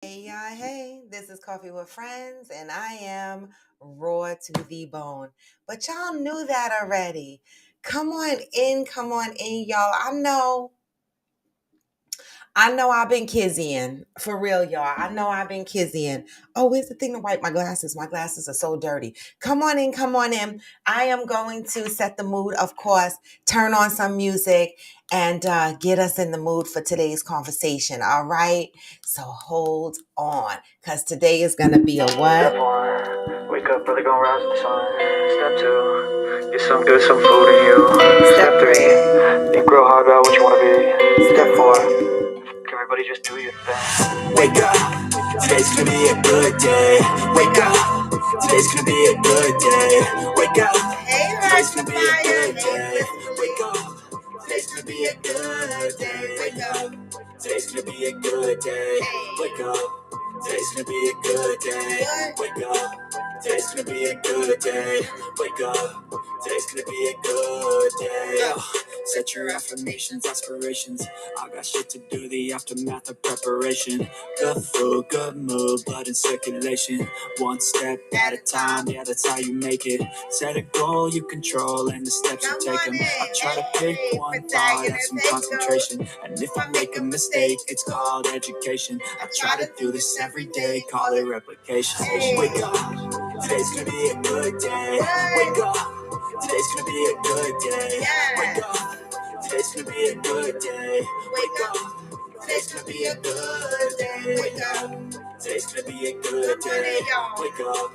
Hey, y'all, hey, this is Coffee with Friends, and I am raw to the bone. But y'all knew that already. Come on in, y'all. I know I've been kizzying. For real, y'all. I know I've been kizzying. Oh, where's the thing to wipe my glasses? My glasses are so dirty. Come on in, come on in. I am going to set the mood, of course, turn on some music, and get us in the mood for today's conversation, all right? So hold on, because today is going to be a what? Step one, wake up early, gonna rise with the sun. Step two, get some good, some food in you. Step three, think real hard about what you wanna be. Step four, everybody just do your thing. Wake up, today's gonna be a good day. Wake up, today's gonna be a good day. Wake up, today's gonna be a good day. Wake up, today's gonna be a good day. Wake up, today's gonna be a good day. Wake up, today's gonna be a good day. Wake up, today's gonna be a good day. Wake up, today's gonna be a good day. Set your affirmations, aspirations. I got shit to do, the aftermath of preparation. Good food, good mood, blood in circulation. One step at a time, yeah, that's how you make it. Set a goal you control and the steps you take them. I try to pick one thought, have some concentration. And if I make a mistake, it's called education. I try to do this every day, call it replication. Wake up, today's gonna be a good day. Wake up, today's gonna be a good day. Wake up, today's gonna be a good day. Wake up, today's gonna be a good day. Wake up, today's gonna be a good day. Wake up,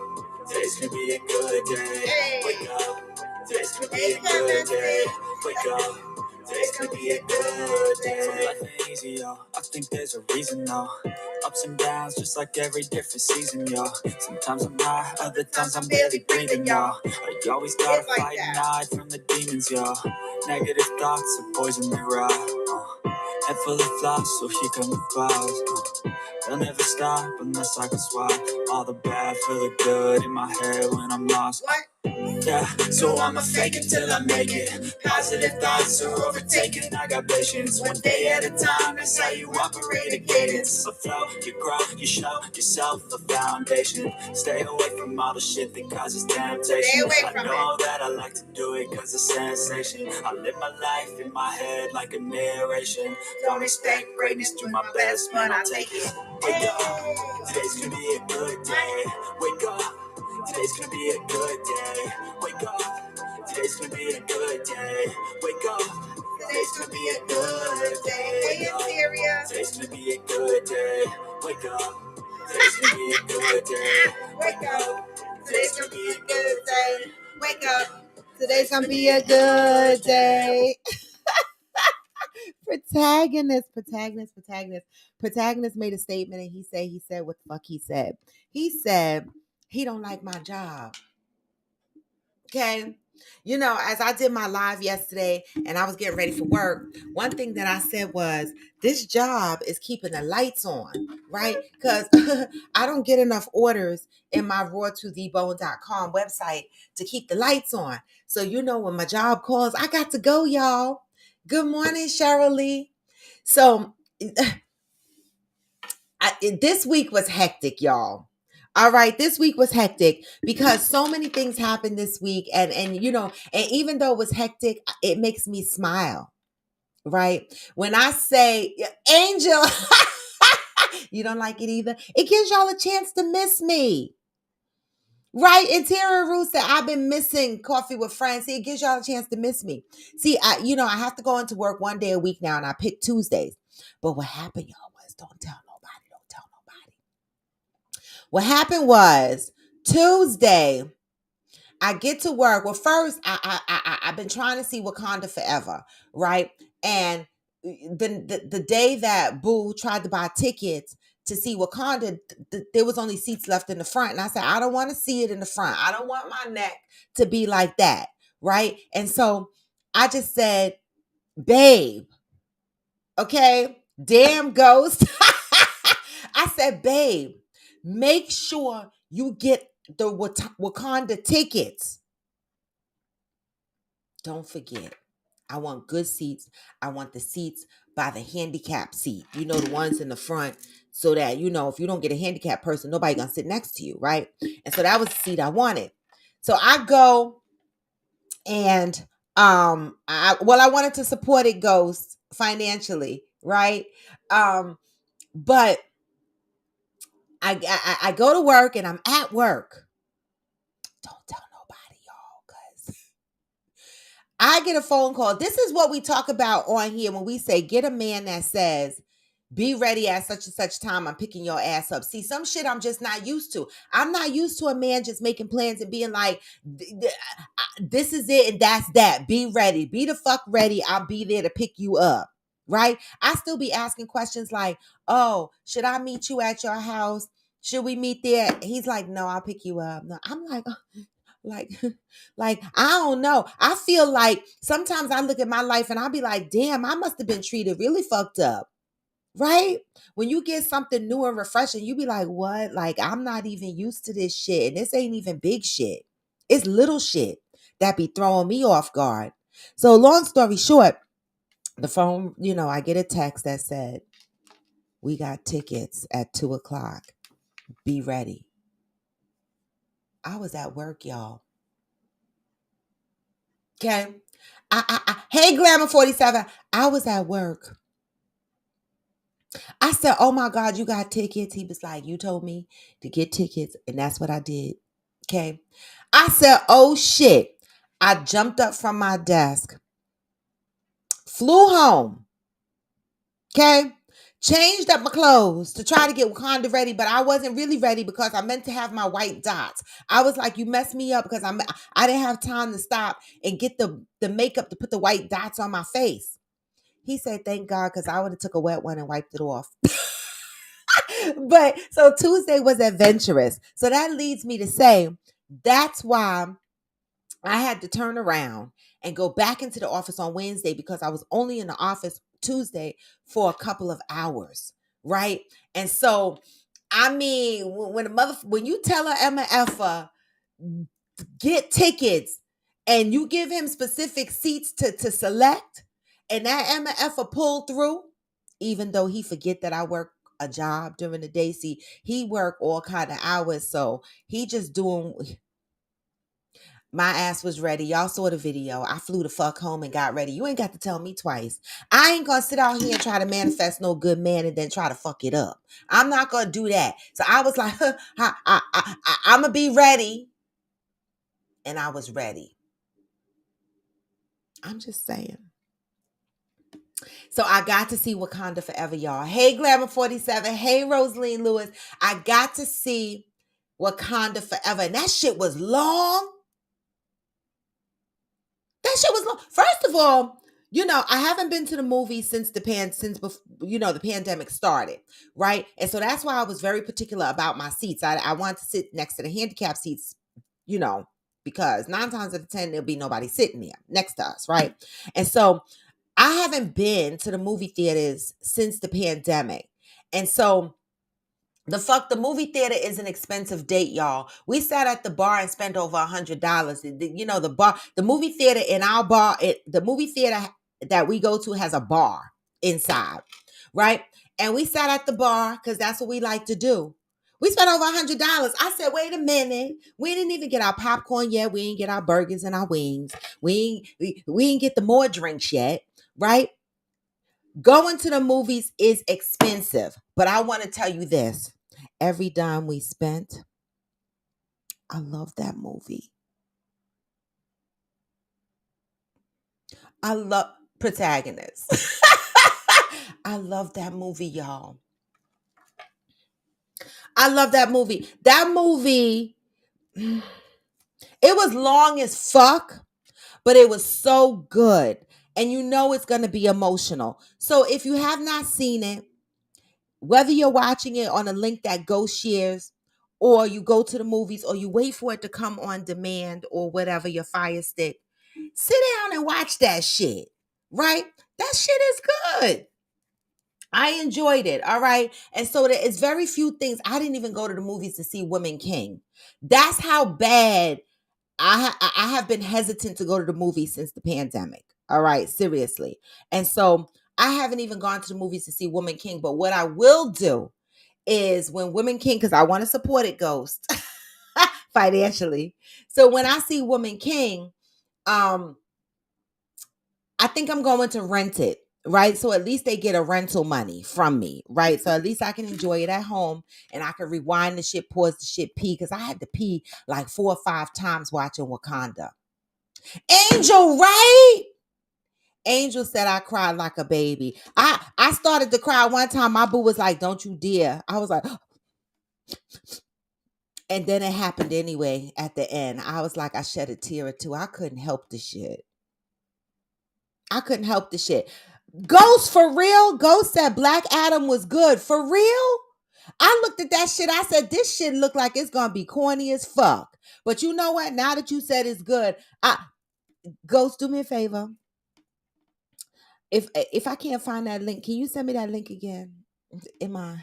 today's gonna be a good day. Wake up, today's gonna be a good day. Wake up, today's gonna be a good day. So life ain't easy, yo. I think there's a reason, though. Ups and downs, just like every different season, yo. Sometimes I'm high, other times I'm barely breathing, yo. You always gotta fight and hide from the demons, yo. Negative thoughts are poison they rot. Head full of flies, so here come the clouds. They'll never stop unless I can swap all the bad for the good in my head when I'm lost. Yeah, so I'ma fake it till I make it. Positive thoughts are overtaken. I got patience, one day at a time. That's how you operate a cadence. A flow, you grow, you show yourself a foundation. Stay away from all the shit that causes temptation. I know that I like to do it cause it's sensation. I live my life in my head like a narration. Don't expect greatness, do my best, man, I'll take it. Wake up, today's gonna be a good day. Wake up, today's gonna be a good day. Wake up, today's gonna be a good day. Wake up, today's gonna be a good day. Wake up, today's gonna be a good day. Wake up, today's gonna be a good day. Wake up, today's gonna be a good day. Wake up. Today's going to be a good day. Protagonist made a statement and he said what the fuck he said. He said he don't like my job. Okay. You know, as I did my live yesterday and I was getting ready for work, one thing that I said was this job is keeping the lights on, right? Because I don't get enough orders in my raw2thebone.com website to keep the lights on. So, you know, when my job calls, I got to go, y'all. Good morning, Cheryl Lee. So, this week was hectic, y'all. All right, this week was hectic because so many things happened this week, and you know, and even though it was hectic, it makes me smile. Right when I say Angel, you don't like it either. It gives y'all a chance to miss me. Right, Interior Roots said I've been missing Coffee with Friends. See, it gives y'all a chance to miss me. See, I have to go into work one day a week now, and I pick Tuesdays. But what happened, y'all, was don't tell nobody. Don't tell nobody. What happened was Tuesday, I get to work. Well, first, I've been trying to see Wakanda forever, right? And the day that Boo tried to buy tickets to see Wakanda, there was only seats left in the front, and I said, I don't want to see it in the front. I don't want my neck to be like that, right? And so I just said, babe, okay, damn ghost. I said, babe, make sure you get the Wakanda tickets. Don't forget, I want good seats. I want the seats by the handicap seat. You know, the ones in the front so that, you know, if you don't get a handicapped person, nobody gonna sit next to you, right? And so that was the seat I wanted. So I go and I wanted to support it, Ghost, financially, right? But I go to work and I'm at work. Don't tell nobody, y'all, because I get a phone call. This is what we talk about on here when we say get a man that says, be ready at such and such time. I'm picking your ass up. See, some shit I'm just not used to. I'm not used to a man just making plans and being like, this is it and that's that. Be ready. Be the fuck ready. I'll be there to pick you up. Right? I still be asking questions like, oh, should I meet you at your house? Should we meet there? He's like, no, I'll pick you up. No, I'm like, like, like, I don't know. I feel like sometimes I look at my life and I'll be like, damn, I must have been treated really fucked up. Right? When you get something new and refreshing, you be like, what? Like, I'm not even used to this shit. And this ain't even big shit. It's little shit that be throwing me off guard. So long story short, the phone, you know, I get a text that said, we got tickets at 2:00. Be ready. I was at work, y'all. Okay. Hey, Glamour 47. I was at work. I said, oh my God, you got tickets? He was like, you told me to get tickets. And that's what I did. Okay. I said, oh shit. I jumped up from my desk, flew home. Okay. Changed up my clothes to try to get Wakanda ready, but I wasn't really ready because I meant to have my white dots. I was like, you messed me up because I didn't have time to stop and get the makeup to put the white dots on my face. He said, thank God, because I would have took a wet one and wiped it off. But so Tuesday was adventurous. So that leads me to say that's why I had to turn around and go back into the office on Wednesday because I was only in the office Tuesday for a couple of hours, right? And so, I mean, when you tell a MFer get tickets and you give him specific seats to select, and that MFer pull through, even though he forget that I work a job during the day. See, he work all kind of hours, so he just doing. My ass was ready. Y'all saw the video. I flew the fuck home and got ready. You ain't got to tell me twice. I ain't gonna sit out here and try to manifest no good man and then try to fuck it up. I'm not gonna do that. So I was like, I'm gonna be ready. And I was ready. I'm just saying. So I got to see Wakanda Forever, y'all. Hey, Glamour 47. Hey, Rosaline Lewis. I got to see Wakanda Forever. And that shit was long. That shit was long. First of all, you know, I haven't been to the movie since the pandemic started, right? And so that's why I was very particular about my seats. I wanted to sit next to the handicap seats, you know, because 9 times out of 10 there'll be nobody sitting there next to us, right? And so I haven't been to the movie theaters since the pandemic. And so the movie theater is an expensive date, y'all. We sat at the bar and spent over $100. You know, the movie theater in our bar, the movie theater that we go to has a bar inside, right? And we sat at the bar because that's what we like to do. We spent over $100. I said, wait a minute. We didn't even get our popcorn yet. We didn't get our burgers and our wings. We didn't get the more drinks yet, right? Going to the movies is expensive, but I want to tell you this. Every dime we spent, I love that movie. I love Protagonist. I love that movie, y'all. I love that movie. That movie, it was long as fuck, but it was so good. And you know it's going to be emotional. So if you have not seen it, whether you're watching it on a link that Ghost shares, or you go to the movies, or you wait for it to come on demand, or whatever, your Fire Stick, sit down and watch that shit, right? That shit is good. I enjoyed it, all right? And so there is very few things. I didn't even go to the movies to see Women King. That's how bad I have been hesitant to go to the movies since the pandemic. All right, seriously. And so I haven't even gone to the movies to see Woman King. But what I will do is when Women King, because I want to support it, Ghost, financially. So when I see Woman King, I think I'm going to rent it, right? So at least they get a rental money from me, right? So at least I can enjoy it at home and I can rewind the shit, pause the shit, pee, because I had to pee like 4 or 5 times watching Wakanda. Angel, right? Angel said I cried like a baby. I started to cry one time. My boo was like, "Don't you dare." I was like, and then it happened anyway at the end. I was like, I shed a tear or two. I couldn't help the shit. I couldn't help the shit. Ghost, for real? Ghost said Black Adam was good. For real? I looked at that shit. I said, this shit look like it's gonna be corny as fuck. But you know what? Now that you said it's good, Ghost, do me a favor. If I can't find that link, can you send me that link again? Am I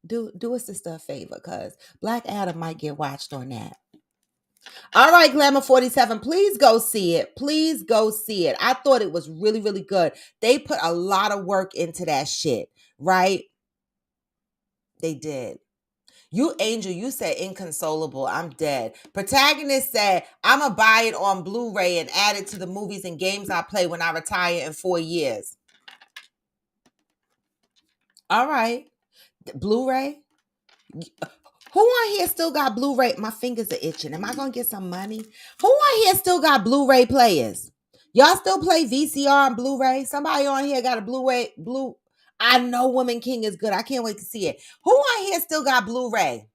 do a sister a favor? Cause Black Adam might get watched on that. All right, Glamour 47, please go see it. Please go see it. I thought it was really, really good. They put a lot of work into that shit, right? They did. You, Angel, you said inconsolable. I'm dead. Protagonist said, I'm going to buy it on Blu-ray and add it to the movies and games I play when I retire in 4 years. All right. Blu-ray? Who on here still got Blu-ray? My fingers are itching. Am I going to get some money? Who on here still got Blu-ray players? Y'all still play VCR and Blu-ray? Somebody on here got a Blu-ray? I know Woman King is good. I can't wait to see it. Who on here still got Blu-ray?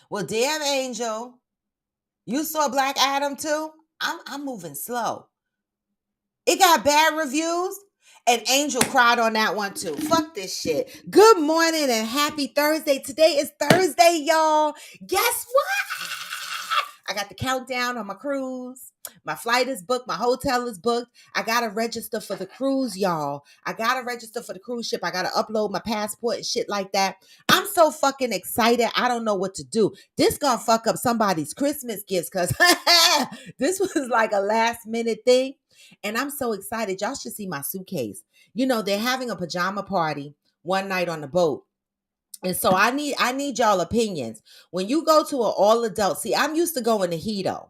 Well, damn, Angel. You saw Black Adam too? I'm moving slow. It got bad reviews. And Angel cried on that one too. Fuck this shit. Good morning and happy Thursday. Today is Thursday, y'all. Guess what? I got the countdown on my cruise. My flight is booked. My hotel is booked. I got to register for the cruise, y'all. I got to register for the cruise ship. I got to upload my passport and shit like that. I'm so fucking excited. I don't know what to do. This gonna fuck up somebody's Christmas gifts because this was like a last minute thing. And I'm so excited. Y'all should see my suitcase. You know, they're having a pajama party one night on the boat. And so I need y'all opinions. When you go to an all adult, see, I'm used to going to Hito.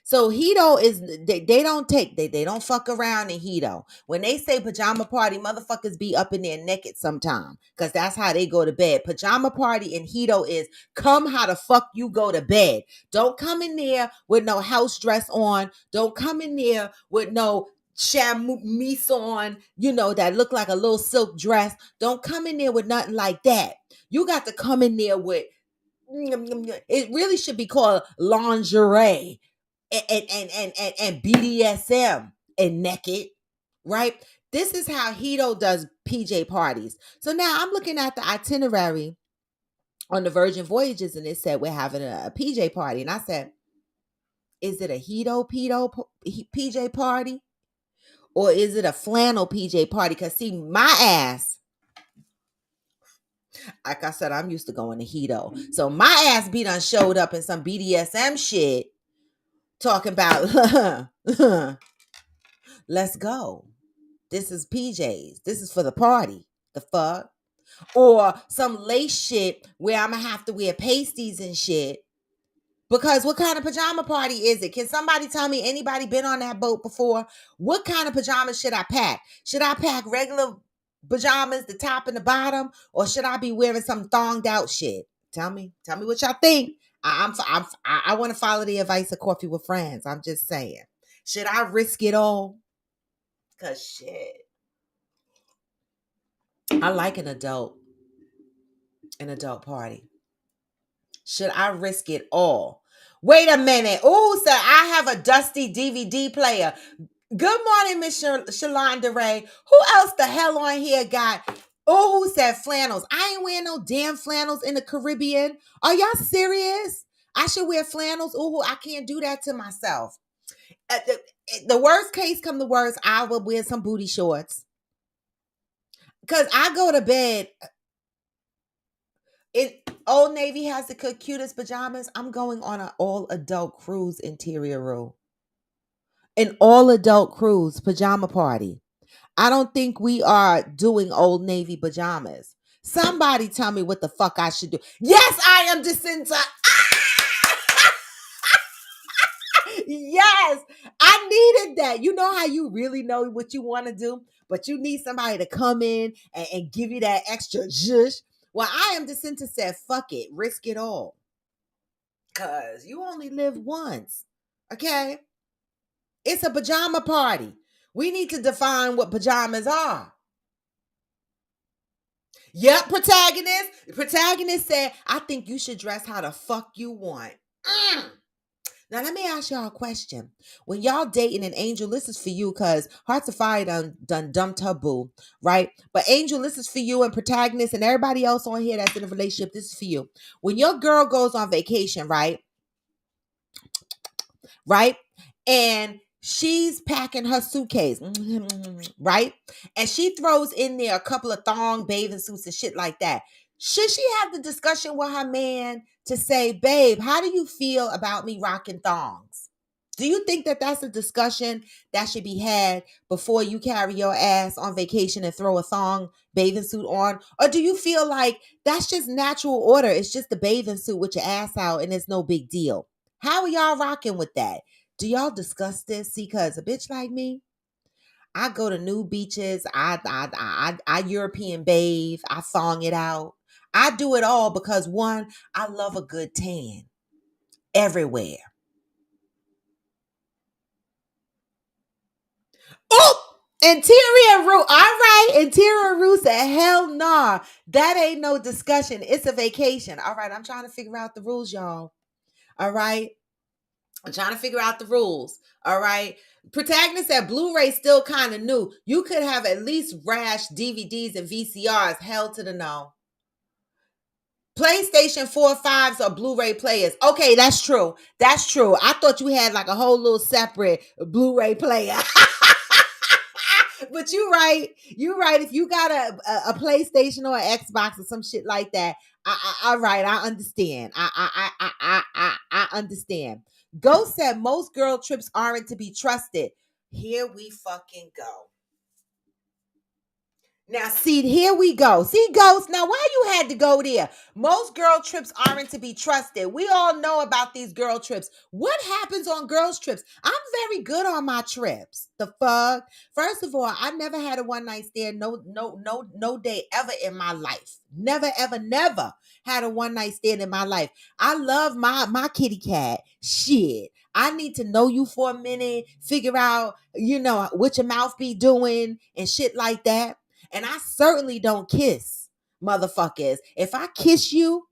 So Hito is they don't fuck around in Hito. When they say pajama party, motherfuckers be up in there naked sometime. Cause that's how they go to bed. Pajama party in Hito is come how the fuck you go to bed. Don't come in there with no house dress on. Don't come in there with no chamois on, you know, that look like a little silk dress. Don't come in there with nothing like that. You got to come in there with it really should be called lingerie and BDSM and naked, right? This is how Hito does PJ parties. So now I'm looking at the itinerary on the Virgin Voyages and it said we're having a PJ party. And I said, is it a Hito PJ party? Or is it a flannel PJ party? Because see, my ass, like I said, I'm used to going to Hito. So my ass be done showed up in some BDSM shit talking about let's go. This is PJs. This is for the party. The fuck? Or some lace shit where I'm gonna have to wear pasties and shit. Because what kind of pajama party is it? Can somebody tell me anybody been on that boat before? What kind of pajamas should I pack? Should I pack regular pajamas, the top and the bottom? Or should I be wearing some thonged out shit? Tell me what y'all think. I want to follow the advice of Coffee with Friends. I'm just saying. Should I risk it all? Cause shit. I like an adult party. Should I risk it all? Wait a minute. Oh, sir, I have a dusty DVD player. Good morning, Miss Shalonda Ray. Who else the hell on here got? Oh, who said flannels? I ain't wearing no damn flannels in the Caribbean. Are y'all serious? I should wear flannels? Oh, I can't do that to myself. The worst case come to worst, I will wear some booty shorts. Because I go to bed. Old Navy has the cutest pajamas. I'm going on an all adult cruise interior room. An all adult cruise pajama party. I don't think we are doing Old Navy pajamas. Somebody tell me what the fuck I should do. Yes, I am Jacinta. Yes, I needed that. You know how you really know what you want to do, but you need somebody to come in and give you that extra zhush. Well, I am Jacinta said, fuck it, risk it all. Cause you only live once. Okay? It's a pajama party. We need to define what pajamas are. Yep, protagonist. Protagonist said, I think you should dress how the fuck you want. Mm. Now let me ask y'all a question. When y'all dating an Angel, this is for you because Hearts of Fire done dumped her boo, right? But Angel, this is for you and protagonist and everybody else on here that's in a relationship. This is for you. When your girl goes on vacation, right? Right? And she's packing her suitcase, right? And she throws in there a couple of thong bathing suits and shit like that. Should she have the discussion with her man to say, babe, how do you feel about me rocking thongs? Do you think that that's a discussion that should be had before you carry your ass on vacation and throw a thong bathing suit on? Or do you feel like that's just natural order? It's just a bathing suit with your ass out and it's no big deal. How are y'all rocking with that? Do y'all discuss this? See, cause a bitch like me, I go to new beaches. I European bathe. I thong it out. I do it all because one, I love a good tan everywhere. Oh, interior room. All right, interior room said, hell nah. That ain't no discussion. It's a vacation. All right, I'm trying to figure out the rules, y'all. All right. I'm trying to figure out the rules. All right. Protagonist said Blu-ray still kind of new. You could have at least rash DVDs and VCRs. Hell to the no. PlayStation 4, 5s or Blu-ray players. Okay, that's true. That's true. I thought you had like a whole little separate Blu-ray player. But you're right. You're right. If you got a PlayStation or an Xbox or some shit like that, all right, I understand. I understand. Ghost said most girl trips aren't to be trusted. Here we fucking go. Now, see, here we go. See, Ghost, now why you had to go there? Most girl trips aren't to be trusted. We all know about these girl trips. What happens on girls' trips? I'm very good on my trips. The fuck? First of all, I never had a one night stand. No day ever in my life. Never, ever, never had a one night stand in my life. I love my kitty cat. Shit. I need to know you for a minute, figure out, what your mouth be doing and shit like that. And I certainly don't kiss motherfuckers. If I kiss you,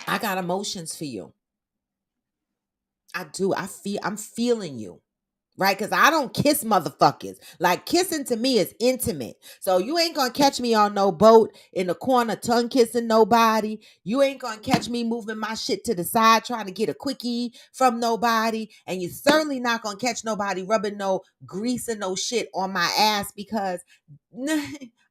I got emotions for you. I do. I'm feeling you. Right? Because I don't kiss motherfuckers. Like kissing to me is intimate. So you ain't gonna catch me on no boat in the corner tongue kissing nobody. You ain't gonna catch me moving my shit to the side trying to get a quickie from nobody. And you're certainly not gonna catch nobody rubbing no grease and no shit on my ass because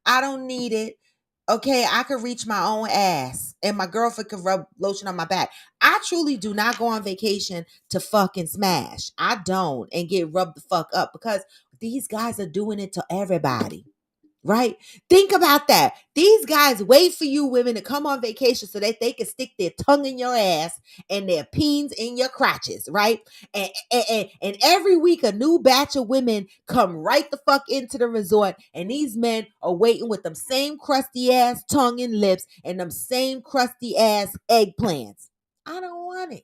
I don't need it. Okay, I could reach my own ass and my girlfriend could rub lotion on my back. I truly do not go on vacation to fucking smash. I don't and get rubbed the fuck up because these guys are doing it to everybody. Right? Think about that. These guys wait for you women to come on vacation so that they can stick their tongue in your ass and their peens in your crotches, right? And every week a new batch of women come right the fuck into the resort and these men are waiting with them same crusty ass tongue and lips and them same crusty ass eggplants. I don't want it.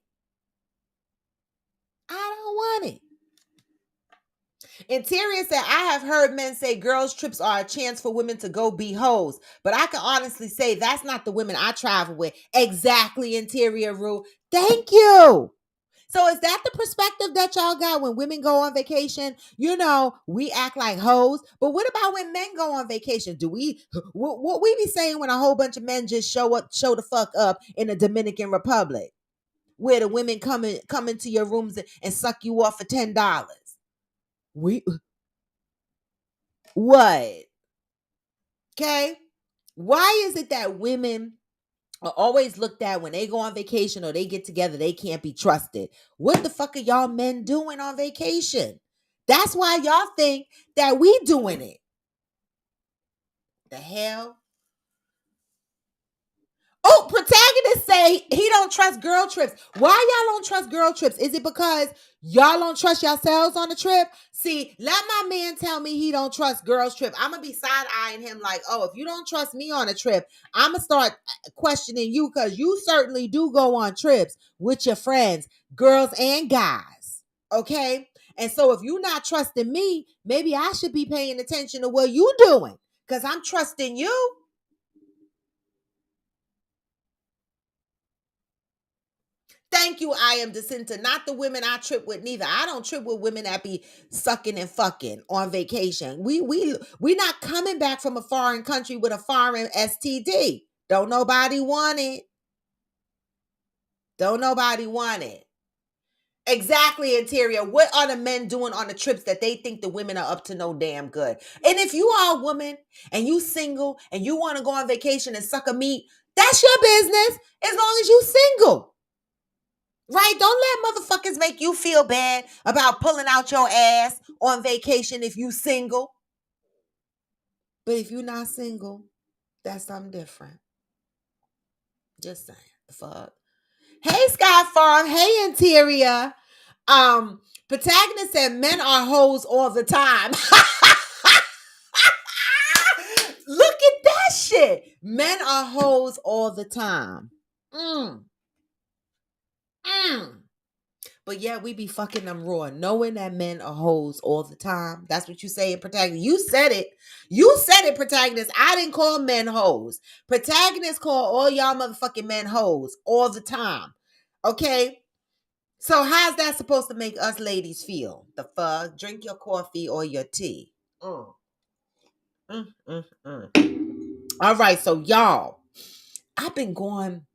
I don't want it. Interior said, I have heard men say girls' trips are a chance for women to go be hoes. But I can honestly say that's not the women I travel with. Exactly, Interior Rule. Thank you. So is that the perspective that y'all got when women go on vacation? We act like hoes. But what about when men go on vacation? Do what we be saying when a whole bunch of men just show the fuck up in the Dominican Republic? Where the women come into your rooms and suck you off for $10. We what? Okay. Why is it that women are always looked at when they go on vacation or they get together, they can't be trusted? What the fuck are y'all men doing on vacation That's why y'all think that we doing it. The hell? Oh, protagonist say he don't trust girl trips. Why y'all don't trust girl trips? Is it because y'all don't trust yourselves on the trip? See, let my man tell me he don't trust girls trip. I'm gonna be side eyeing him like, oh, if you don't trust me on a trip, I'm gonna start questioning you because you certainly do go on trips with your friends, girls and guys. Okay, and so if you're not trusting me, maybe I should be paying attention to what you doing because I'm trusting you. Thank you, I am dissenter. Not the women I trip with neither. I don't trip with women that be sucking and fucking on vacation. We not coming back from a foreign country with a foreign STD. Don't nobody want it. Don't nobody want it. Exactly, Interior. What are the men doing on the trips that they think the women are up to no damn good? And if you are a woman and you single and you want to go on vacation and suck a meat, that's your business as long as you single. Right? Don't let motherfuckers make you feel bad about pulling out your ass on vacation if you single. But if you're not single, that's something different. Just saying. The fuck. Hey, Sky Farm. Hey, Interior. Protagonist said men are hoes all the time. Look at that shit. Men are hoes all the time. Mm. Mm. But yeah, we be fucking them raw, knowing that men are hoes all the time. That's what you say in protagonist. You said it. You said it, protagonist. I didn't call men hoes. Protagonist call all y'all motherfucking men hoes all the time. Okay? So how's that supposed to make us ladies feel? The fuck? Drink your coffee or your tea. Mm. Mm, mm, mm. All right, so y'all, I've been going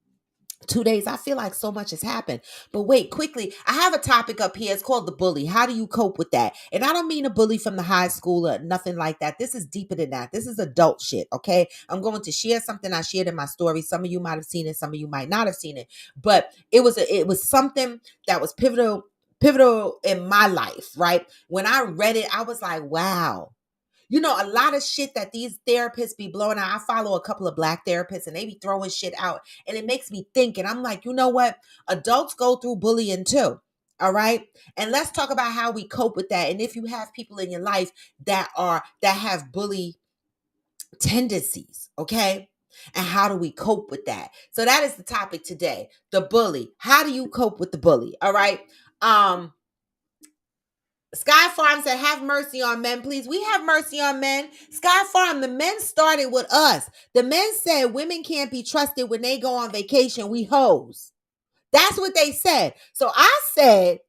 2 days. I feel like so much has happened. But wait, quickly, I have a topic up here. It's called the bully. How do you cope with that? And I don't mean a bully from the high school or nothing like that. This is deeper than that. This is adult shit, okay? I'm going to share something I shared in my story. Some of you might have seen it, some of you might not have seen it. But it was something that was pivotal in my life, right? When I read it, I was like, wow. You know, a lot of shit that these therapists be blowing out. I follow a couple of black therapists and they be throwing shit out. And it makes me think. And I'm like, you know what? Adults go through bullying too. All right. And let's talk about how we cope with that. And if you have people in your life that have bully tendencies, okay? And how do we cope with that? So that is the topic today. The bully. How do you cope with the bully? All right. Sky Farm said, have mercy on men, please. We have mercy on men. Sky Farm, the men started with us. The men said women can't be trusted when they go on vacation. We hoes. That's what they said. So I said,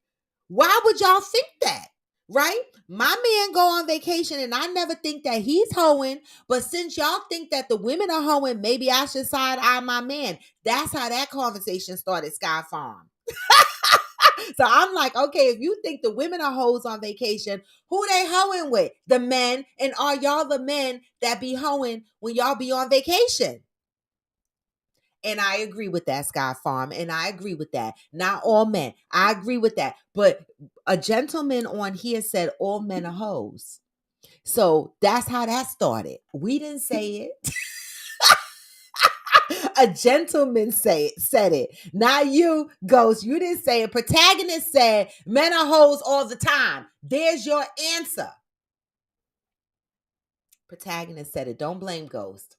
why would y'all think that? Right? My man go on vacation and I never think that he's hoeing. But since y'all think that the women are hoeing, maybe I should side eye my man. That's how that conversation started, Sky Farm. So I'm like, okay, if you think the women are hoes on vacation, who they hoeing with? The men. And are y'all the men that be hoeing when y'all be on vacation? And I agree with that, Sky Farm. And I agree with that. Not all men. I agree with that. But a gentleman on here said all men are hoes. So that's how that started. We didn't say it. A gentleman said it. Not you, Ghost. You didn't say it. Protagonist said men are hoes all the time. There's your answer. Protagonist said it. Don't blame Ghost.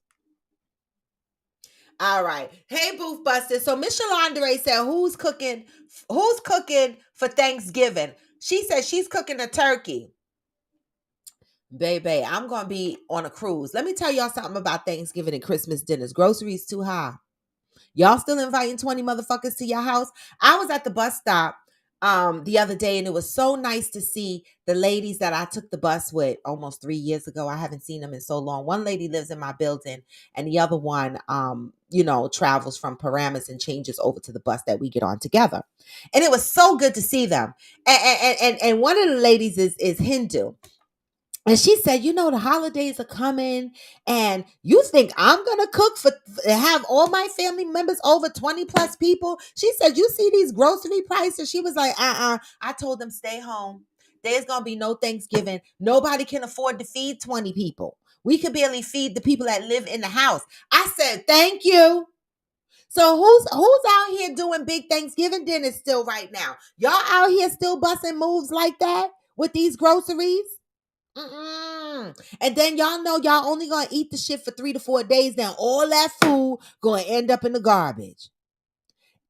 All right. Hey, Booth Buster. So Miss Shalandre said, who's cooking for Thanksgiving? She said she's cooking a turkey. Baby, I'm going to be on a cruise. Let me tell y'all something about Thanksgiving and Christmas dinners. Groceries too high. Y'all still inviting 20 motherfuckers to your house? I was at the bus stop the other day and it was so nice to see the ladies that I took the bus with almost 3 years ago. I haven't seen them in so long. One lady lives in my building and the other one travels from Paramus and changes over to the bus that we get on together. And it was so good to see them. And one of the ladies is Hindu. And she said, the holidays are coming and you think I'm going to cook have all my family members over 20 plus people. She said, you see these grocery prices? She was like, I told them stay home. there's going to be no Thanksgiving. Nobody can afford to feed 20 people. We could barely feed the people that live in the house. I said, thank you. So who's out here doing big Thanksgiving dinners still right now? Y'all out here still busting moves like that with these groceries? Mm-mm. And then y'all know y'all only gonna eat the shit for 3 to 4 days. Then all that food gonna end up in the garbage.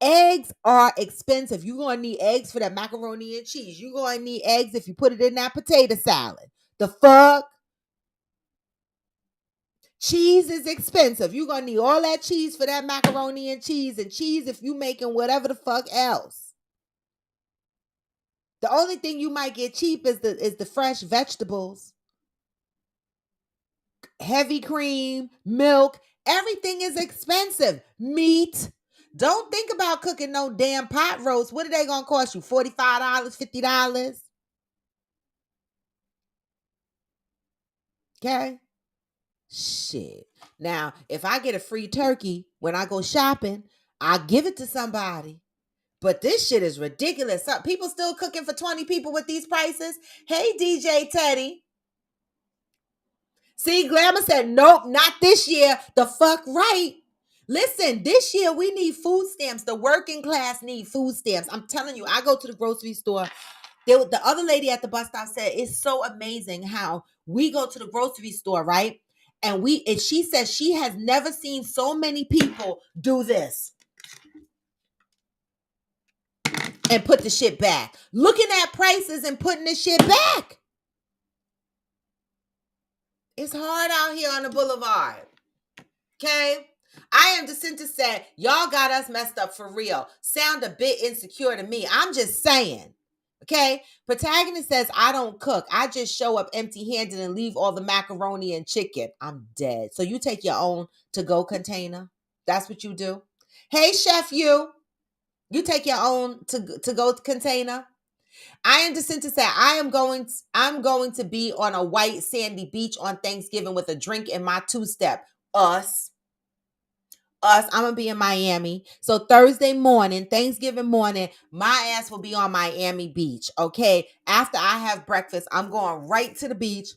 Eggs are expensive. You're gonna need eggs for that macaroni and cheese. You're gonna need eggs if you put it in that potato salad. The fuck? Cheese is expensive. You're gonna need all that cheese for that macaroni and cheese if you making whatever the fuck else. The only thing you might get cheap is the fresh vegetables. Heavy cream, milk, everything is expensive. Meat. Don't think about cooking no damn pot roast. What are they gonna cost you? $45, $50? Okay. Shit. Now, if I get a free turkey when I go shopping, I give it to somebody. But this shit is ridiculous. People still cooking for 20 people with these prices. Hey, DJ Teddy. See, Glamour said, nope, not this year. The fuck right. Listen, this year we need food stamps. The working class need food stamps. I'm telling you, I go to the grocery store. The other lady at the bus stop said, it's so amazing how we go to the grocery store, right? And she says she has never seen so many people do this and put the shit back. Looking at prices and putting the shit back. It's hard out here on the boulevard. Okay? I am Jacinta said, y'all got us messed up for real. Sound a bit insecure to me. I'm just saying. Okay? Protagonist says, I don't cook. I just show up empty-handed and leave all the macaroni and chicken. I'm dead. So you take your own to-go container? That's what you do? Hey, Chef, you take your own to-go container? I am Jacinta said, I'm going to be on a white sandy beach on Thanksgiving with a drink in my two-step. I'm gonna be in Miami. So Thursday morning, Thanksgiving morning, my ass will be on Miami Beach. Okay. After I have breakfast, I'm going right to the beach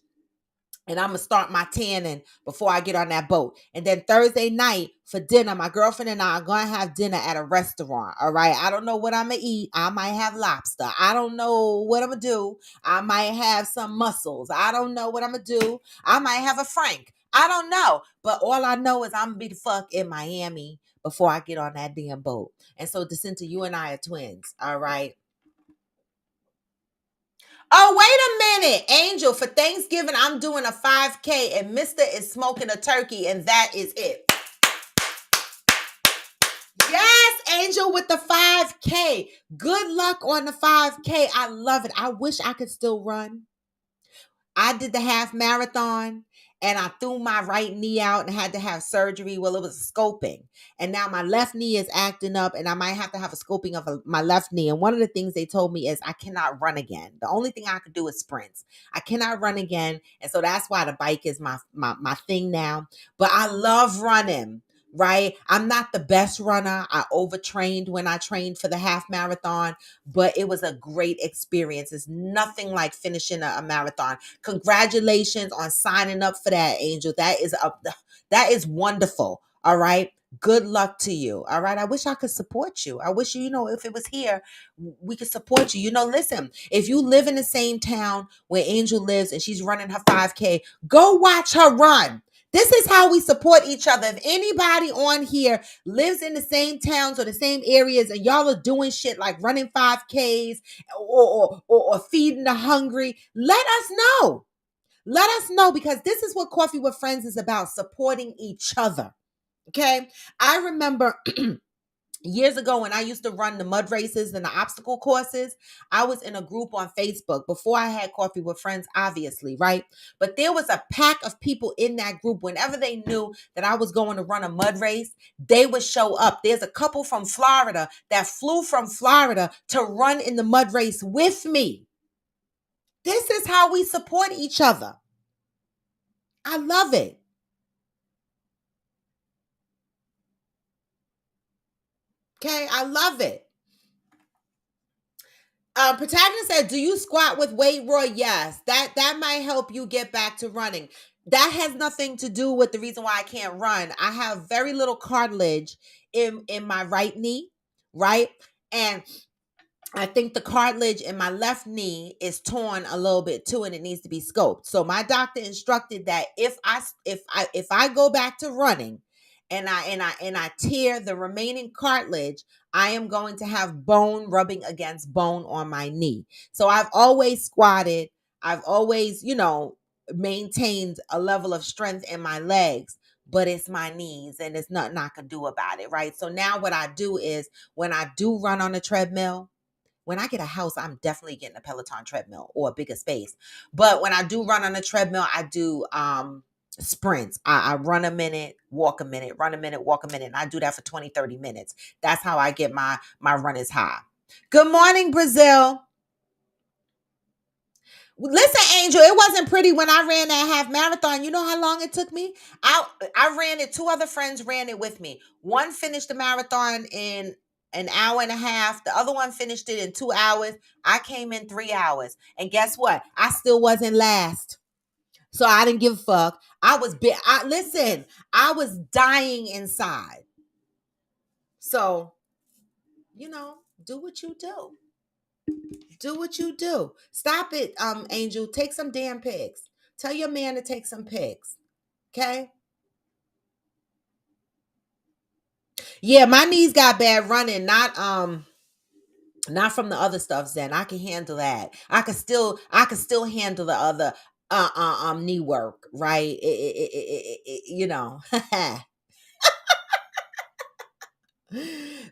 and I'm gonna start my tanning before I get on that boat. And then Thursday night for dinner, my girlfriend and I are gonna have dinner at a restaurant. All right. I don't know what I'm gonna eat. I might have lobster. I don't know what I'm gonna do. I might have some mussels. I don't know what I'm gonna do. I might have a frank. I don't know. But all I know is I'm gonna be the fuck in Miami before I get on that damn boat. And so, Jacinta, you and I are twins. All right. Oh, wait a minute. Angel, for Thanksgiving, I'm doing a 5K and Mister is smoking a turkey, and that is it. Yes, Angel with the 5K. Good luck on the 5K. I love it. I wish I could still run. I did the half marathon and I threw my right knee out and had to have surgery. Well, it was scoping. And now my left knee is acting up and I might have to have a scoping of my left knee. And one of the things they told me is I cannot run again. The only thing I could do is sprints. I cannot run again. And so that's why the bike is my thing now. But I love running. Right? I'm not the best runner. I overtrained when I trained for the half marathon, but it was a great experience. It's nothing like finishing a marathon. Congratulations on signing up for that, Angel. That is wonderful. All right. Good luck to you. All right. I wish I could support you. I wish if it was here, we could support you. Listen, if you live in the same town where Angel lives and she's running her 5K, go watch her run. This is how we support each other. If anybody on here lives in the same towns or the same areas and y'all are doing shit like running 5Ks or feeding the hungry, let us know. Let us know, because this is what Coffee with Friends is about, supporting each other. Okay? I remember years ago when I used to run the mud races and the obstacle courses, I was in a group on Facebook before I had Coffee with Friends, obviously, right? But there was a pack of people in that group. Whenever they knew that I was going to run a mud race, they would show up. There's a couple from Florida that flew from Florida to run in the mud race with me. This is how we support each other. I love it. Okay, I love it. Protagonist said, "Do you squat with weight, Roy?" Yes, that might help you get back to running. That has nothing to do with the reason why I can't run. I have very little cartilage in my right knee, right, and I think the cartilage in my left knee is torn a little bit too, and it needs to be scoped. So my doctor instructed that if I go back to running, and I tear the remaining cartilage, I am going to have bone rubbing against bone on my knee. So I've always squatted. I've always, maintained a level of strength in my legs, but it's my knees, and it's nothing I can do about it, right? So now what I do is when I do run on the treadmill. When I get a house, I'm definitely getting a Peloton treadmill or a bigger space. But when I do run on a treadmill, I do sprints. I run a minute, walk a minute, run a minute, walk a minute. And I do that for 20, 30 minutes. That's how I get my run is high. Good morning, Brazil. Listen, Angel, it wasn't pretty when I ran that half marathon. You know how long it took me? I ran it. Two other friends ran it with me. One finished the marathon in an hour and a half. The other one finished it in 2 hours. I came in 3 hours. And guess what? I still wasn't last. So I didn't give a fuck. Listen, I was dying inside. So, do what you do. Do what you do. Stop it, Angel. Take some damn pics. Tell your man to take some pics. Okay? Yeah, my knees got bad running, not from the other stuff, Zen. I can handle that. I can still handle the other knee work, right?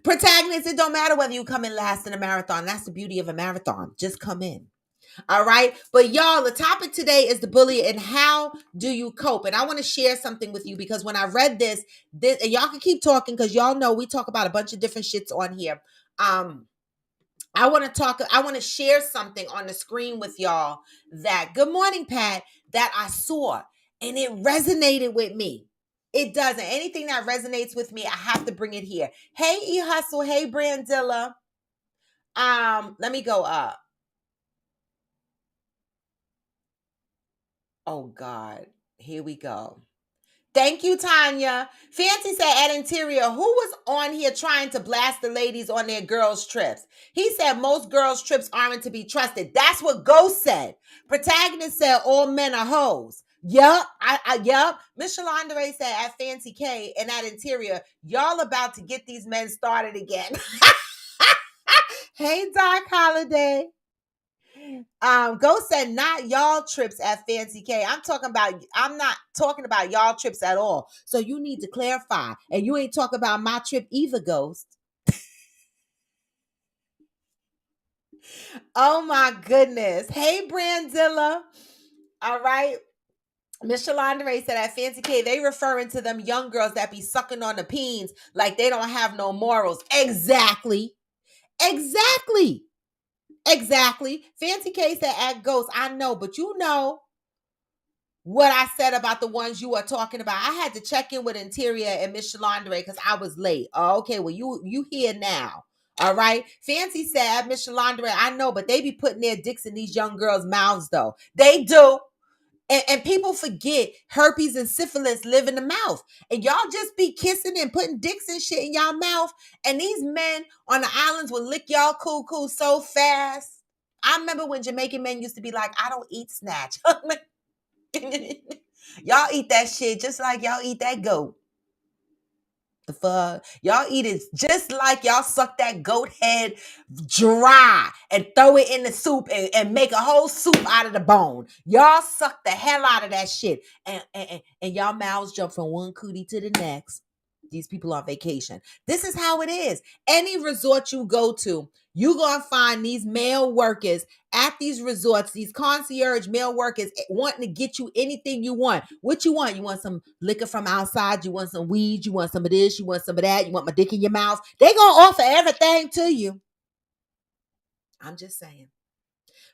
Protagonist, it don't matter whether you come in last in a marathon. That's the beauty of a marathon. Just come in. All right. But y'all, the topic today is the bully and how do you cope? And I want to share something with you because when I read this, and y'all can keep talking because y'all know we talk about a bunch of different shits on here. I want to share something on the screen with y'all that, good morning, Pat, that I saw and it resonated with me. It doesn't. Anything that resonates with me, I have to bring it here. Hey, E Hustle. Hey, Brandilla. Let me go up. Oh God, here we go. Thank you, Tanya. Fancy said at Interior, who was on here trying to blast the ladies on their girls' trips? He said most girls' trips aren't to be trusted. That's what Ghost said. Protagonist said all men are hoes. Yup. Yup. Miss Shalandere said at Fancy K and at Interior, y'all about to get these men started again. Hey, Doc Holiday. Ghost said not y'all trips at Fancy K. I'm not talking about y'all trips at all. So you need to clarify. And you ain't talking about my trip either, Ghost. Oh my goodness. Hey, Brandilla. All right. Miss Shalandere said at Fancy K, they referring to them young girls that be sucking on the peens like they don't have no morals. Exactly. Exactly. Exactly. Fancy K said at Ghost, I know, but you know what I said about the ones you are talking about. I had to check in with Interior and Miss Shalandere because I was late. Oh, okay, well, you here now. All right. Fancy said, Miss Shalandere, I know, but they be putting their dicks in these young girls' mouths, though. They do. And people forget herpes and syphilis live in the mouth. And y'all just be kissing and putting dicks and shit in y'all mouth. And these men on the islands will lick y'all cuckoo so fast. I remember when Jamaican men used to be like, I don't eat snatch. Y'all eat that shit just like y'all eat that goat. The fuck? Y'all eat it just like y'all suck that goat head dry and throw it in the soup and make a whole soup out of the bone. Y'all suck the hell out of that shit. And y'all mouths jump from one cootie to the next. These people on vacation. This is how it is. Any resort you go to, you gonna find these male workers at these resorts, these concierge male workers wanting to get you anything you want. What you want? You want some liquor from outside? You want some weed? You want some of this? You want some of that? You want my dick in your mouth? They gonna offer everything to you. I'm just saying.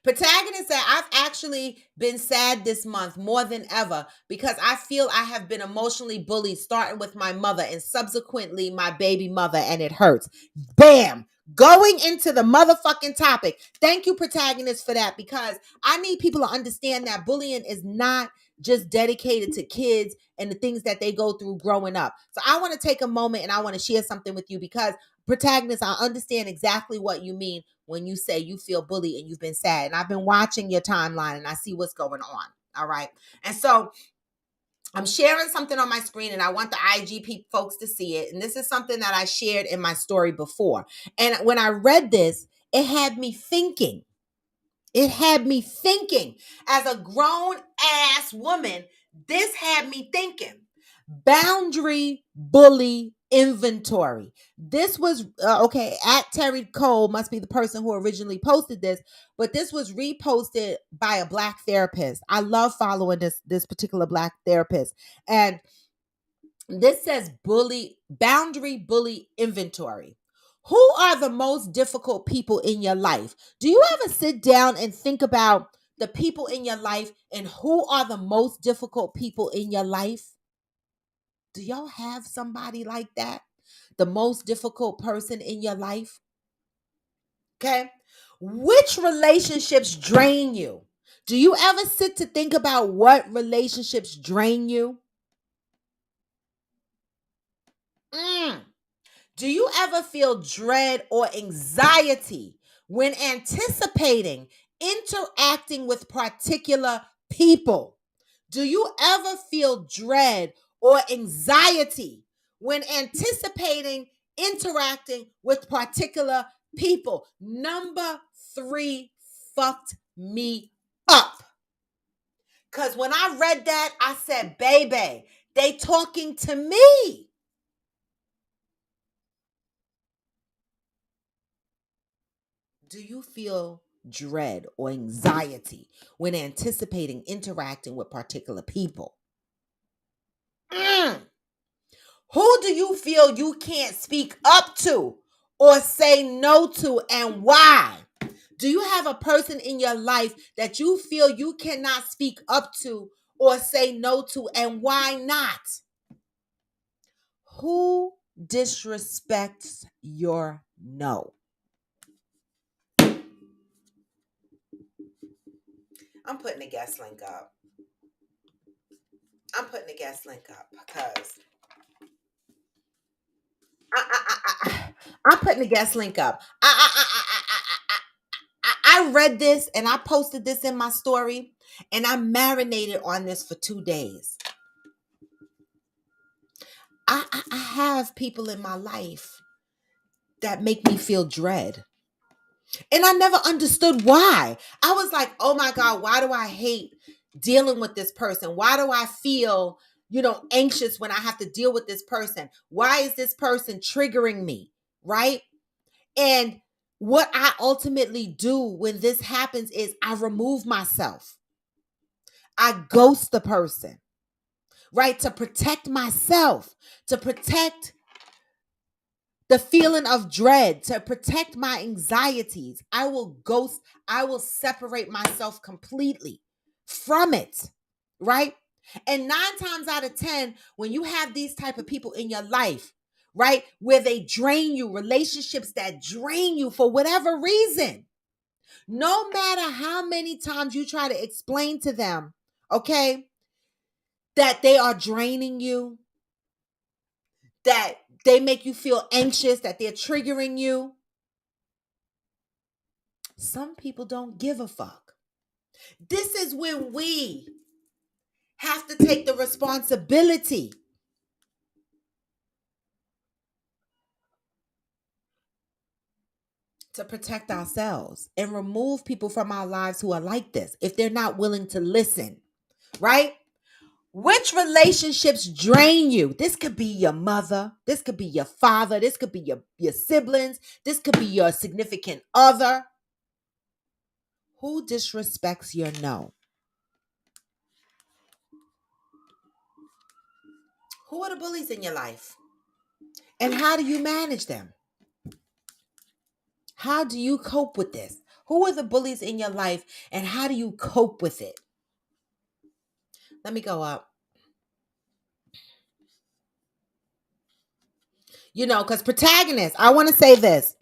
Protagonist said, I've actually been sad this month more than ever because I feel I have been emotionally bullied, starting with my mother and subsequently my baby mother, and it hurts. Bam! Going into the motherfucking topic. Thank you, protagonist, for that, because I need people to understand that bullying is not just dedicated to kids and the things that they go through growing up. So I want to take a moment and I want to share something with you because, protagonist, I understand exactly what you mean when you say you feel bullied and you've been sad. And I've been watching your timeline and I see what's going on. All right. And so I'm sharing something on my screen and I want the IG folks to see it. And this is something that I shared in my story before. And when I read this, it had me thinking. It had me thinking. As a grown ass woman, this had me thinking. Boundary bully inventory. This was okay. At Terry Cole must be the person who originally posted this, but this was reposted by a Black therapist. I love following this particular Black therapist, and this says boundary bully inventory. Who are the most difficult people in your life? Do you ever sit down and think about the people in your life and who are the most difficult people in your life? Do y'all have somebody like that? The most difficult person in your life? Okay. Which relationships drain you? Do you ever sit to think about what relationships drain you? Mm. Do you ever feel dread or anxiety when anticipating interacting with particular people? Do you ever feel dread or anxiety when anticipating interacting with particular people? Number 3 fucked me up. Because when I read that, I said, baby, they talking to me. Do you feel dread or anxiety when anticipating interacting with particular people? Mm. Who do you feel you can't speak up to or say no to, and why? Do you have a person in your life that you feel you cannot speak up to or say no to, and why not? Who disrespects your no? I'm putting the guest link up. Because I'm putting the guest link up. I read this and I posted this in my story and I marinated on this for 2 days. I have people in my life that make me feel dread. And I never understood why. I was like, oh my God, why do I hate dealing with this person? Why do I feel, anxious when I have to deal with this person? Why is this person triggering me? Right? And what I ultimately do when this happens is I remove myself. I ghost the person, right? To protect myself, to protect the feeling of dread, to protect my anxieties. I will ghost, I will separate myself completely from it, right? And 9 times out of 10, when you have these type of people in your life, right, where they drain you, relationships that drain you for whatever reason, no matter how many times you try to explain to them, okay, that they are draining you, that they make you feel anxious, that they're triggering you, some people don't give a fuck. This is when we have to take the responsibility to protect ourselves and remove people from our lives who are like this if they're not willing to listen, right? Which relationships drain you? This could be your mother. This could be your father. This could be your siblings. This could be your significant other. Who disrespects your no? Who are the bullies in your life? And how do you manage them? How do you cope with this? Who are the bullies in your life and how do you cope with it? Let me go up. Because protagonist, I want to say this.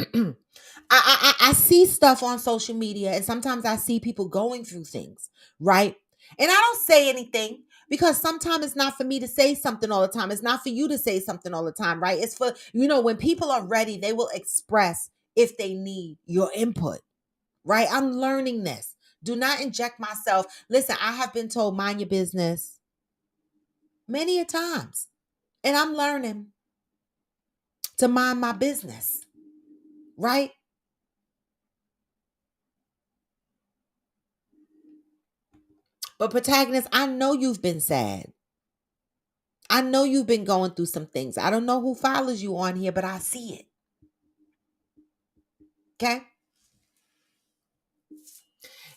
I see stuff on social media, and sometimes I see people going through things, right? And I don't say anything because sometimes it's not for me to say something all the time. It's not for you to say something all the time, right? It's for, when people are ready, they will express if they need your input, right? I'm learning this. Do not inject myself. Listen, I have been told mind your business many a times, and I'm learning to mind my business, right? But protagonist, I know you've been sad. I know you've been going through some things. I don't know who follows you on here, but I see it. Okay.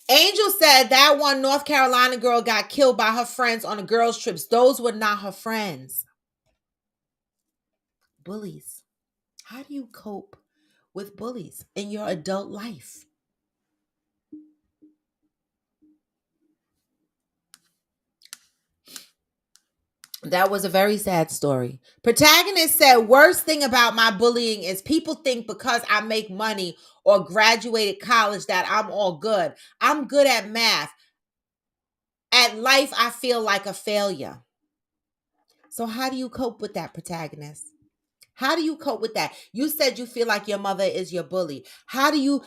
Angel said that one North Carolina girl got killed by her friends on a girls' trips. Those were not her friends. Bullies. How do you cope with bullies in your adult life? That was a very sad story. Protagonist said, worst thing about my bullying is people think because I make money or graduated college that I'm all good. I'm good at math. At life, I feel like a failure. So how do you cope with that, protagonist? How do you cope with that? You said you feel like your mother is your bully. How do you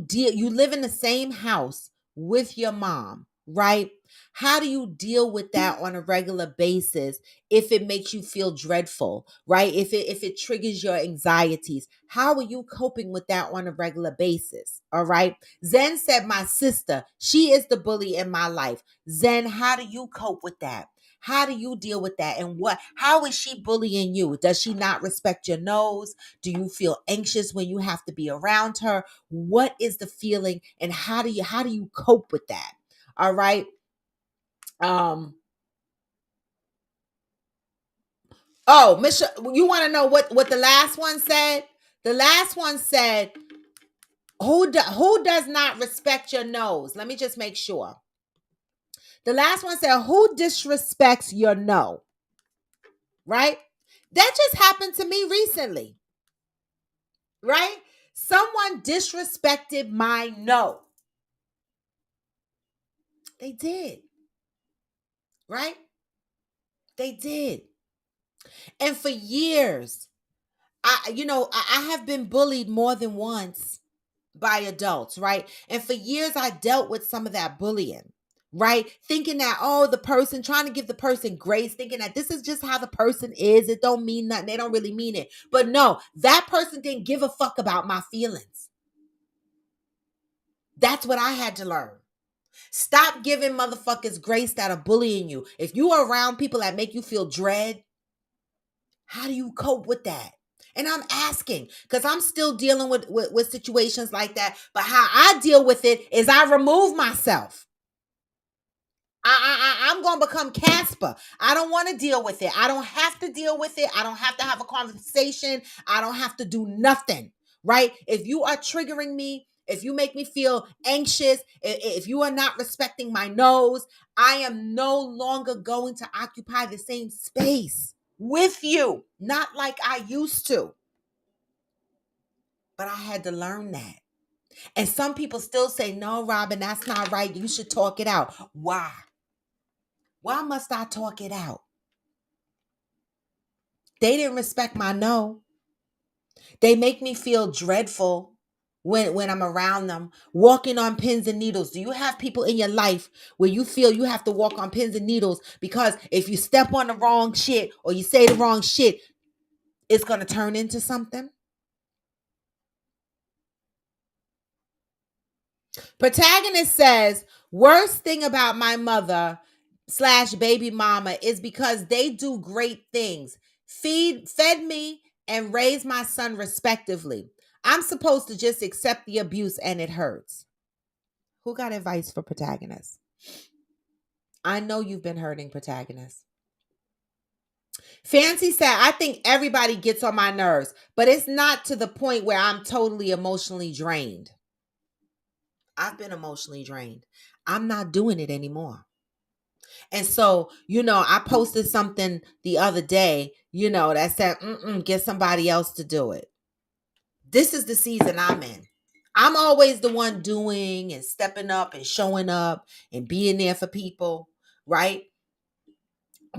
deal? You live in the same house with your mom, right? How do you deal with that on a regular basis if it makes you feel dreadful, right? If it triggers your anxieties, how are you coping with that on a regular basis? All right. Zen said, my sister, she is the bully in my life. Zen, how do you cope with that? How do you deal with that? And how is she bullying you? Does she not respect your nose? Do you feel anxious when you have to be around her? What is the feeling and how do you cope with that? All right. Um oh, Michelle, you want to know what the last one said? The last one said, who does not respect your nose? Let me just make sure. The last one said, who disrespects your no? Right? That just happened to me recently. Right? Someone disrespected my no. They did. Right? They did. And for years, I have been bullied more than once by adults, right? And for years I dealt with some of that bullying, right? Thinking that, oh, the person, trying to give the person grace, thinking that this is just how the person is. It don't mean nothing. They don't really mean it. But no, that person didn't give a fuck about my feelings. That's what I had to learn. Stop giving motherfuckers grace that are bullying you. If you are around people that make you feel dread, how do you cope with that? And I'm asking because I'm still dealing with situations like that. But how I deal with it is I remove myself. I'm going to become Casper. I don't want to deal with it. I don't have to deal with it. I don't have to have a conversation. I don't have to do nothing, right? If you are triggering me, if you make me feel anxious, if you are not respecting my nose, I am no longer going to occupy the same space with you. Not like I used to. But I had to learn that. And some people still say, no, Robin, that's not right. You should talk it out. Why? Why must I talk it out? They didn't respect my no. They make me feel dreadful when I'm around them. Walking on pins and needles. Do you have people in your life where you feel you have to walk on pins and needles because if you step on the wrong shit or you say the wrong shit, it's going to turn into something? Protagonist says, worst thing about my mother slash baby mama is because they do great things. Fed me and raised my son respectively. I'm supposed to just accept the abuse and it hurts. Who got advice for protagonist? I know you've been hurting protagonist. Fancy said, I think everybody gets on my nerves, but it's not to the point where I'm totally emotionally drained. I've been emotionally drained. I'm not doing it anymore. And so, I posted something the other day, that said, get somebody else to do it. this is the season I'm in. I'm always the one doing and stepping up and showing up and being there for people, right?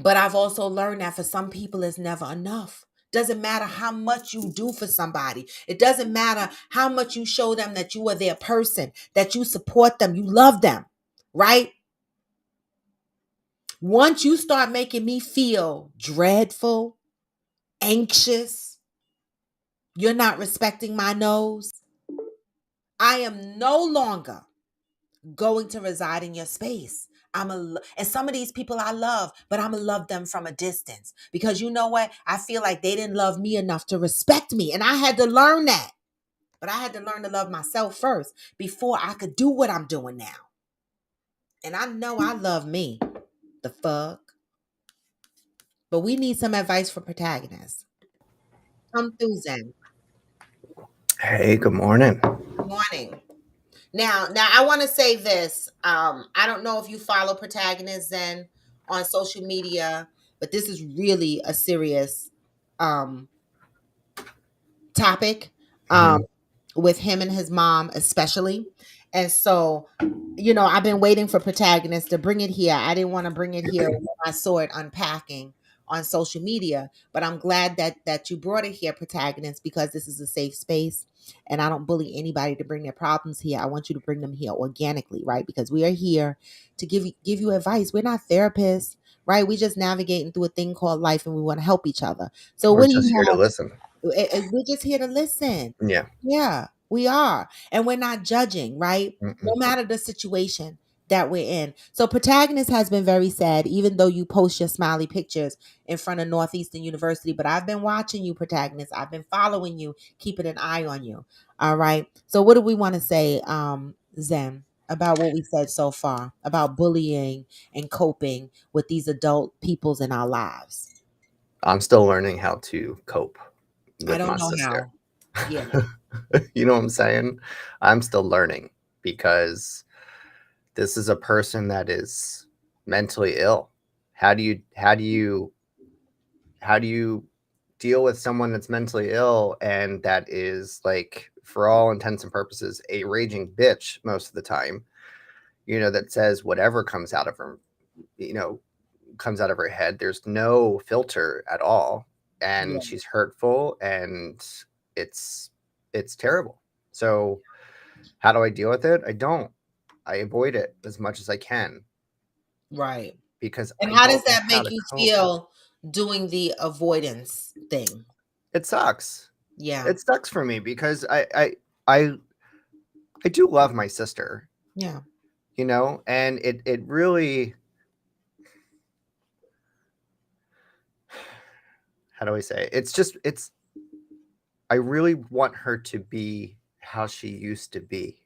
But I've also learned that for some people, it's never enough. Doesn't matter how much you do for somebody. It doesn't matter how much you show them that you are their person, that you support them, you love them, right? Once you start making me feel dreadful, anxious, you're not respecting my nose, I am no longer going to reside in your space. And some of these people I love, but I'm gonna love them from a distance because you know what? I feel like they didn't love me enough to respect me, and I had to learn that. But I had to learn to love myself first before I could do what I'm doing now. And I know I love me. The fuck. But we need some advice for protagonists. Come through, Zen. Hey, good morning. Morning. Now I want to say this. I don't know if you follow protagonists Zen on social media, but this is really a serious um topic. Um Mhm. with him and his mom especially. And so, I've been waiting for protagonists to bring it here. I didn't want to bring it here when I saw it unpacking on social media, but I'm glad that you brought it here, protagonist, because this is a safe space and I don't bully anybody to bring their problems here. I want you to bring them here organically, right? Because we are here to give you advice. We're not therapists, right? We just navigating through a thing called life and we want to help each other. So We're what do just you here to have? listen. We're just here to listen. Yeah. Yeah, we are. And we're not judging, right? No Mm-mm. matter the situation that we're in. So Protagonist has been very sad, even though you post your smiley pictures in front of Northeastern University. But I've been watching you, Protagonist. I've been following you, keeping an eye on you. All right. So what do we want to say, Zen, about what we said so far about bullying and coping with these adult peoples in our lives? I'm still learning how to cope I with don't my know sister. how. Yeah. You know what I'm saying? I'm still learning because this is a person that is mentally ill. How do you deal with someone that's mentally ill and that is, like, for all intents and purposes, a raging bitch most of the time, that says whatever comes out of her head. There's no filter at all, Yeah. and she's hurtful, and it's it's terrible. So how do I deal with it? I don't. I avoid it as much as I can Right. because And I how does don't know that how make to you cope. feel doing the avoidance thing? It sucks. Yeah. It sucks for me because I do love my sister, Yeah. and it really, how do I say? It's I really want her to be how she used to be,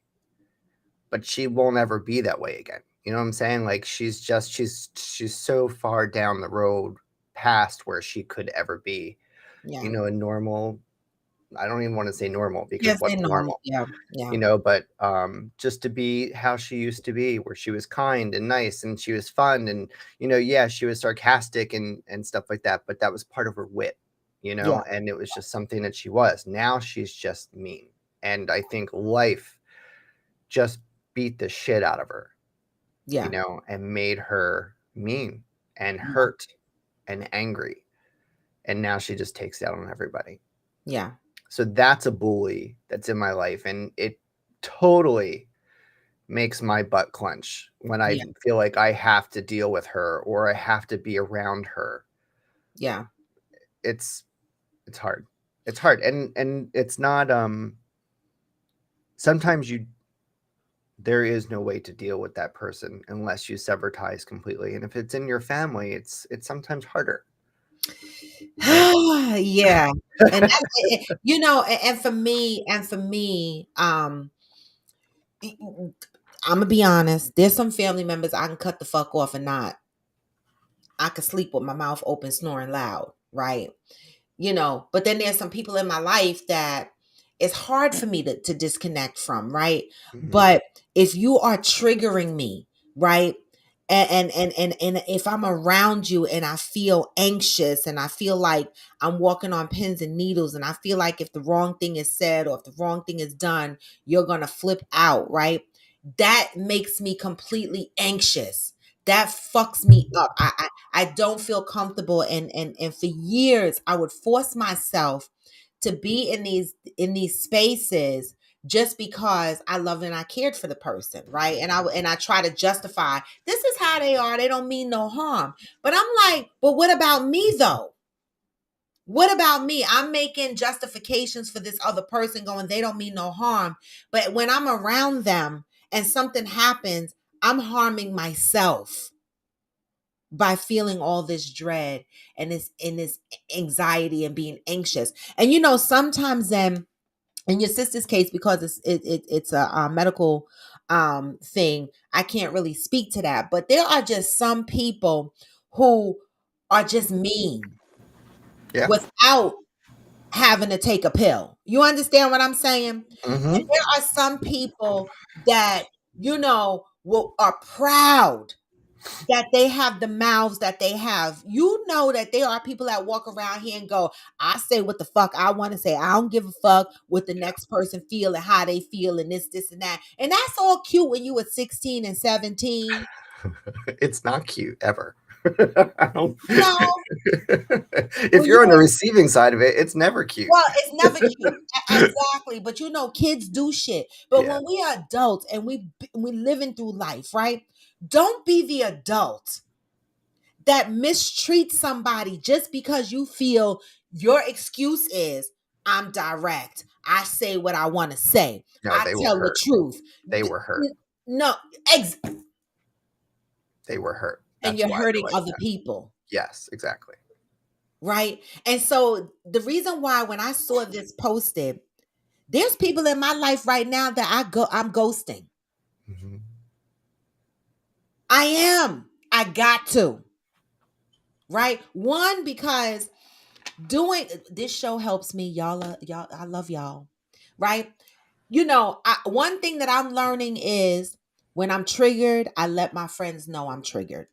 but she won't ever be that way again. You know what I'm saying? Like, she's so far down the road past where she could ever be, Yeah. a normal. I don't even want to say normal because Yes, they what's normal. normal? Yeah. Yeah. But just to be how she used to be, where she was kind and nice and she was fun, and yeah, she was sarcastic and stuff like that, but that was part of her wit, Yeah. and it was just something that she was. Now she's just mean, and I think life just beat the shit out of her, Yeah. and made her mean and Yeah. hurt and angry, and now she just takes it out on everybody. Yeah. So that's a bully that's in my life, and it totally makes my butt clench when I Yeah. feel like I have to deal with her or I have to be around her. Yeah. It's it's hard. It's hard. And it's not sometimes you there is no way to deal with that person unless you sever ties completely. And if it's in your family, it's sometimes harder, right? Yeah. And that, and for me, I'm gonna be honest. There's some family members I can cut the fuck off and not. I could sleep with my mouth open, snoring loud, right? But then there's some people in my life that it's hard for me to disconnect from, right? Mhm. But if you are triggering me, right, And if I'm around you and I feel anxious and I feel like I'm walking on pins and needles, and I feel like if the wrong thing is said or if the wrong thing is done, you're gonna flip out, right? That makes me completely anxious. That fucks me up. I don't feel comfortable, and for years I would force myself to be in these spaces just because I loved and I cared for the person, right? And I try to justify, this is how they are. They don't mean no harm. But I'm like, but what about me though? What about me? I'm making justifications for this other person going, they don't mean no harm. But when I'm around them and something happens, I'm harming myself by feeling all this dread and this anxiety and being anxious. And sometimes then in your sister's case, because it's a medical thing, I can't really speak to that. But there are just some people who are just mean Yeah. without having to take a pill. You understand what I'm saying? And Hmm. there are some people that are proud that they have the mouths that they have. That there are people that walk around here and go, I say what the fuck I want to say. I don't give a fuck what the next person feel and how they feel and this and that. And that's all cute when you were 16 and 17. It's not cute ever. I don't. No, If when you you're on the were receiving side of it, it's never cute. well, it's never cute. Exactly. But kids do shit. But Yeah. when we are adults and we living through life, right? Don't be the adult that mistreats somebody just because you feel your excuse is, I'm direct. I say what I want to say. No, I they were tell the hurt. truth. They were hurt. No, They were hurt. and That's you're why they're hurting like other that. people, Yes, exactly. right? And so the reason why when I saw this posted, there's people in my life right now that I'm ghosting. Hmm. I am. I got to. Right? One, because doing this show helps me. Y'all, I love y'all. Right? One thing that I'm learning is when I'm triggered, I let my friends know I'm triggered,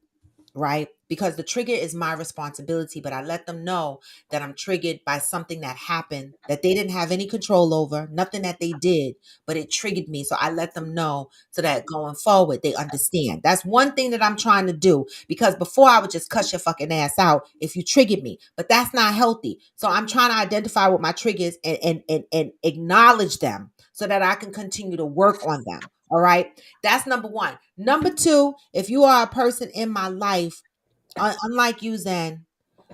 right? Because the trigger is my responsibility, but I let them know that I'm triggered by something that happened that they didn't have any control over, nothing that they did, but it triggered me. So I let them know so that going forward, they understand. That's one thing that I'm trying to do, because before I would just cuss your fucking ass out if you triggered me, but that's not healthy. So I'm trying to identify what my triggers and acknowledge them so that I can continue to work on them. All right. That's number one. Number two, if you are a person in my life, unlike you, Zen,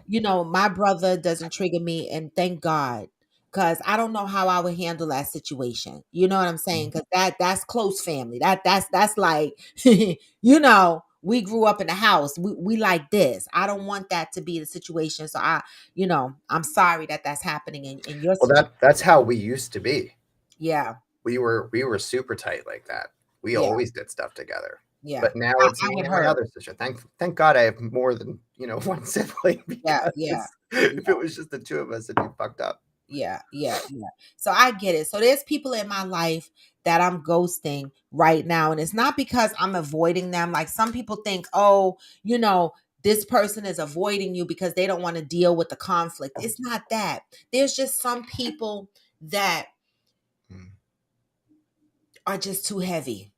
my brother doesn't trigger me, and thank God, because I don't know how I would handle that situation. You know what I'm saying? Because that's close family. That's like, we grew up in the house. We like this. I don't want that to be the situation. So I'm sorry that that's happening in your Well, situation. that's how we used to be. Yeah, We were super tight like that. We yeah, always did stuff together. yeah. But now it's I me would and my hurt. other sister. Thank God I have more than one sibling, Yeah, yeah. because if it was just the two of us, it'd be fucked up. Yeah. So I get it. So there's people in my life that I'm ghosting right now. And it's not because I'm avoiding them. Like some people think, oh, this person is avoiding you because they don't want to deal with the conflict. It's not that. There's just some people that Mm. are just too heavy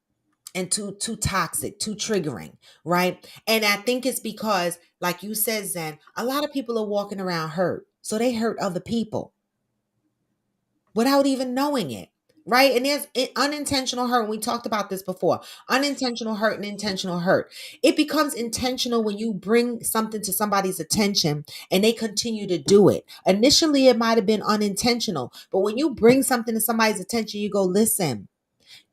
and too toxic, too triggering, right? And I think it's because, like you said, Zen, a lot of people are walking around hurt. So they hurt other people without even knowing it. Right. And there's unintentional hurt. We talked about this before. Unintentional hurt and intentional hurt. It becomes intentional when you bring something to somebody's attention and they continue to do it. Initially, it might have been unintentional, but when you bring something to somebody's attention, you go, listen,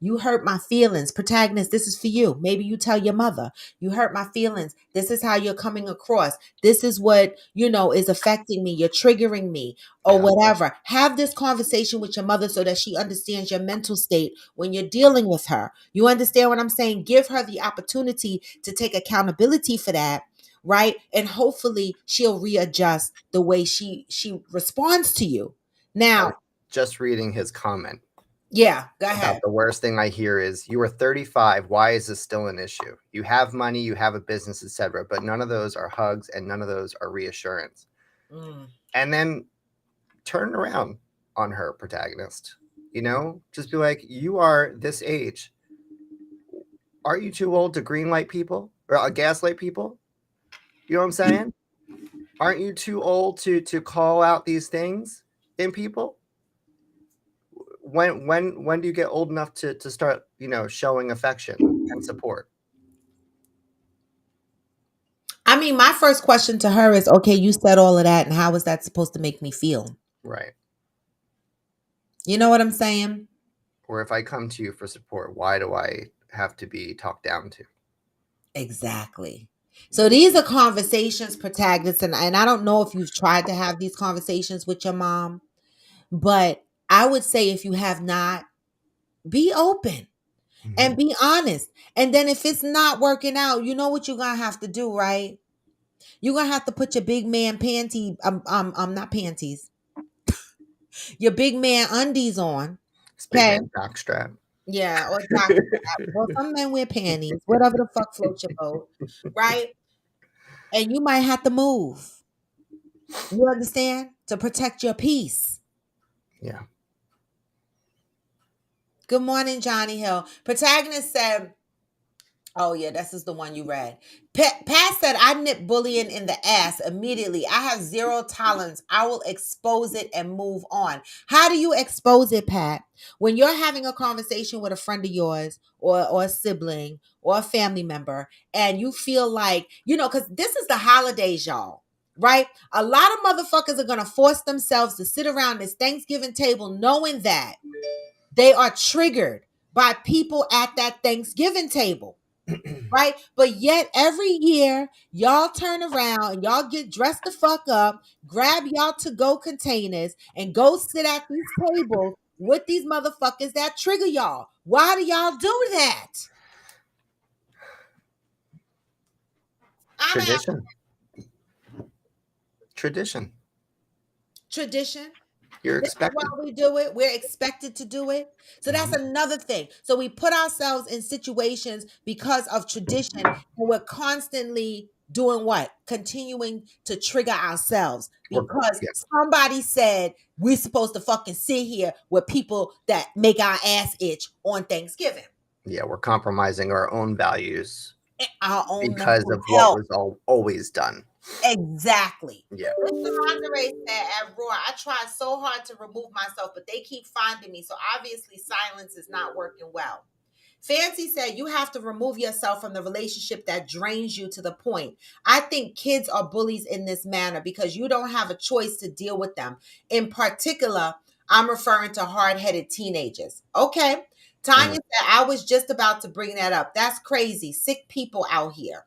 you hurt my feelings. Protagonist, this is for you. Maybe you tell your mother, you hurt my feelings. This is how you're coming across. This is what, is affecting me. You're triggering me or Yeah. whatever. Have this conversation with your mother so that she understands your mental state when you're dealing with her. You understand what I'm saying? Give her the opportunity to take accountability for that. Right. And hopefully she'll readjust the way she responds to you. I was Now, just reading his comment. Yeah, go About ahead. the worst thing I hear is, you are 35. Why is this still an issue? You have money, you have a business, etc. But none of those are hugs and none of those are reassurance. Mm. And then turn around on her, protagonist. Just be like, you are this age. Are you too old to green light people or gaslight people? You know what I'm saying? Aren't you too old to call out these things in people? When do you get old enough to start, showing affection and support? I mean, my first question to her is, okay, you said all of that, and how is that supposed to make me feel? Right. You know what I'm saying? Or if I come to you for support, why do I have to be talked down to? Exactly. So these are conversations, protagonists, and I don't know if you've tried to have these conversations with your mom, but I would say if you have not, be open Mm-hmm. and be honest. And then if it's not working out, you know what you're gonna have to do, right? You're gonna have to put your big man not panties, your big man undies on. This big Okay. man jockstrap. Yeah, or jock strap. Well, some men wear panties, whatever the fuck floats your boat, right? And you might have to move. You understand? To protect your peace. Yeah. Good morning, Johnny Hill. Protagonist said, oh, yeah, this is the one you read. Pat said, I nip bullying in the ass immediately. I have zero tolerance. I will expose it and move on. How do you expose it, Pat? When you're having a conversation with a friend of yours or a sibling or a family member, and you feel like, because this is the holidays, y'all, right? A lot of motherfuckers are going to force themselves to sit around this Thanksgiving table knowing that they are triggered by people at that Thanksgiving table, right? But yet every year, y'all turn around and y'all get dressed the fuck up, grab y'all to go containers, and go sit at these tables with these motherfuckers that trigger y'all. Why do y'all do that? I'm at Tradition. Tradition. tradition. You're This is why expected. we do it. We're expected to do it. So that's Mhm. another thing. So we put ourselves in situations because of tradition, and we're constantly doing what? Continuing to trigger ourselves because Yeah. somebody said we're supposed to fucking sit here with people that make our ass itch on Thanksgiving. Yeah, we're compromising our own values Our own because mental of what health. was always done. Exactly. Yeah. Mr. Andre said at Roar, I tried so hard to remove myself, but they keep finding me. So obviously silence is not working well. Fancy said you have to remove yourself from the relationship that drains you to the point. I think kids are bullies in this manner because you don't have a choice to deal with them. In particular, I'm referring to hard-headed teenagers. Okay. Tanya Mm. said I was just about to bring that up. That's crazy. Sick people out here.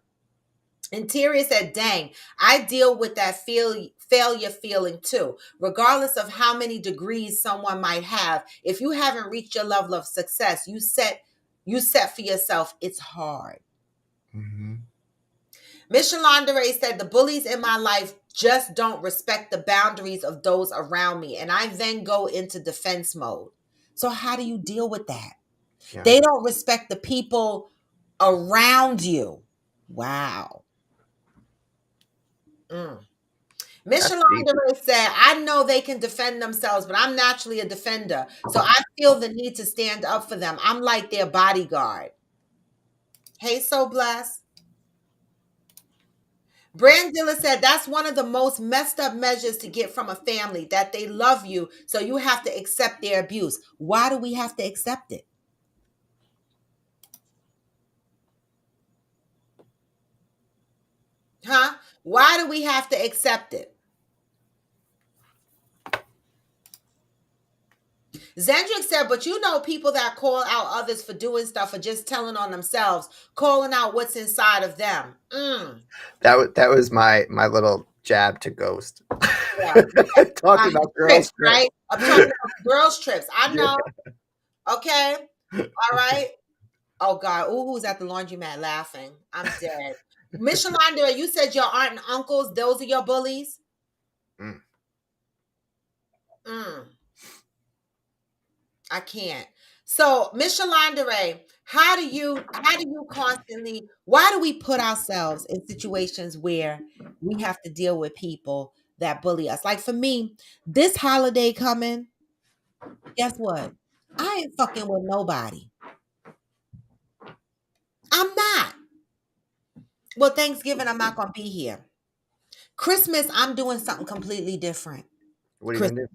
Interior said, dang, I deal with that failure feeling too. Regardless of how many degrees someone might have, if you haven't reached your level of success, you set for yourself, it's hard. Mm-hmm. Miss Shalandere said, the bullies in my life just don't respect the boundaries of those around me. And I then go into defense mode. So how do you deal with that? Yeah. They don't respect the people around you. Wow. Mm. Miss That's deep. Shalonda said, I know they can defend themselves, but I'm naturally a defender. So I feel the need to stand up for them. I'm like their bodyguard. Hey, so blessed. Brandilla said, that's one of the most messed up measures to get from a family, that they love you, so you have to accept their abuse. Why do we have to accept it? Huh? Why do we have to accept it? Zendrick said, but people that call out others for doing stuff or just telling on themselves, calling out what's inside of them. That was my little jab to Ghost. Yeah. Talking about Trips, girls trip. right? I'm talking about girls' trips. I Yeah. know. Okay. All right. Oh God. Ooh, who's at the laundromat laughing? I'm dead. Miss Shalonda, you said your aunt and uncles, those are your bullies? Mm. Mm. I can't. So, Miss Shalandere, how do you constantly why do we put ourselves in situations where we have to deal with people that bully us? Like for me, this holiday coming, guess what? I ain't fucking with nobody. I'm not. Well, Thanksgiving, I'm not gonna be here. Christmas, I'm doing something completely different. What are you Chris, gonna do?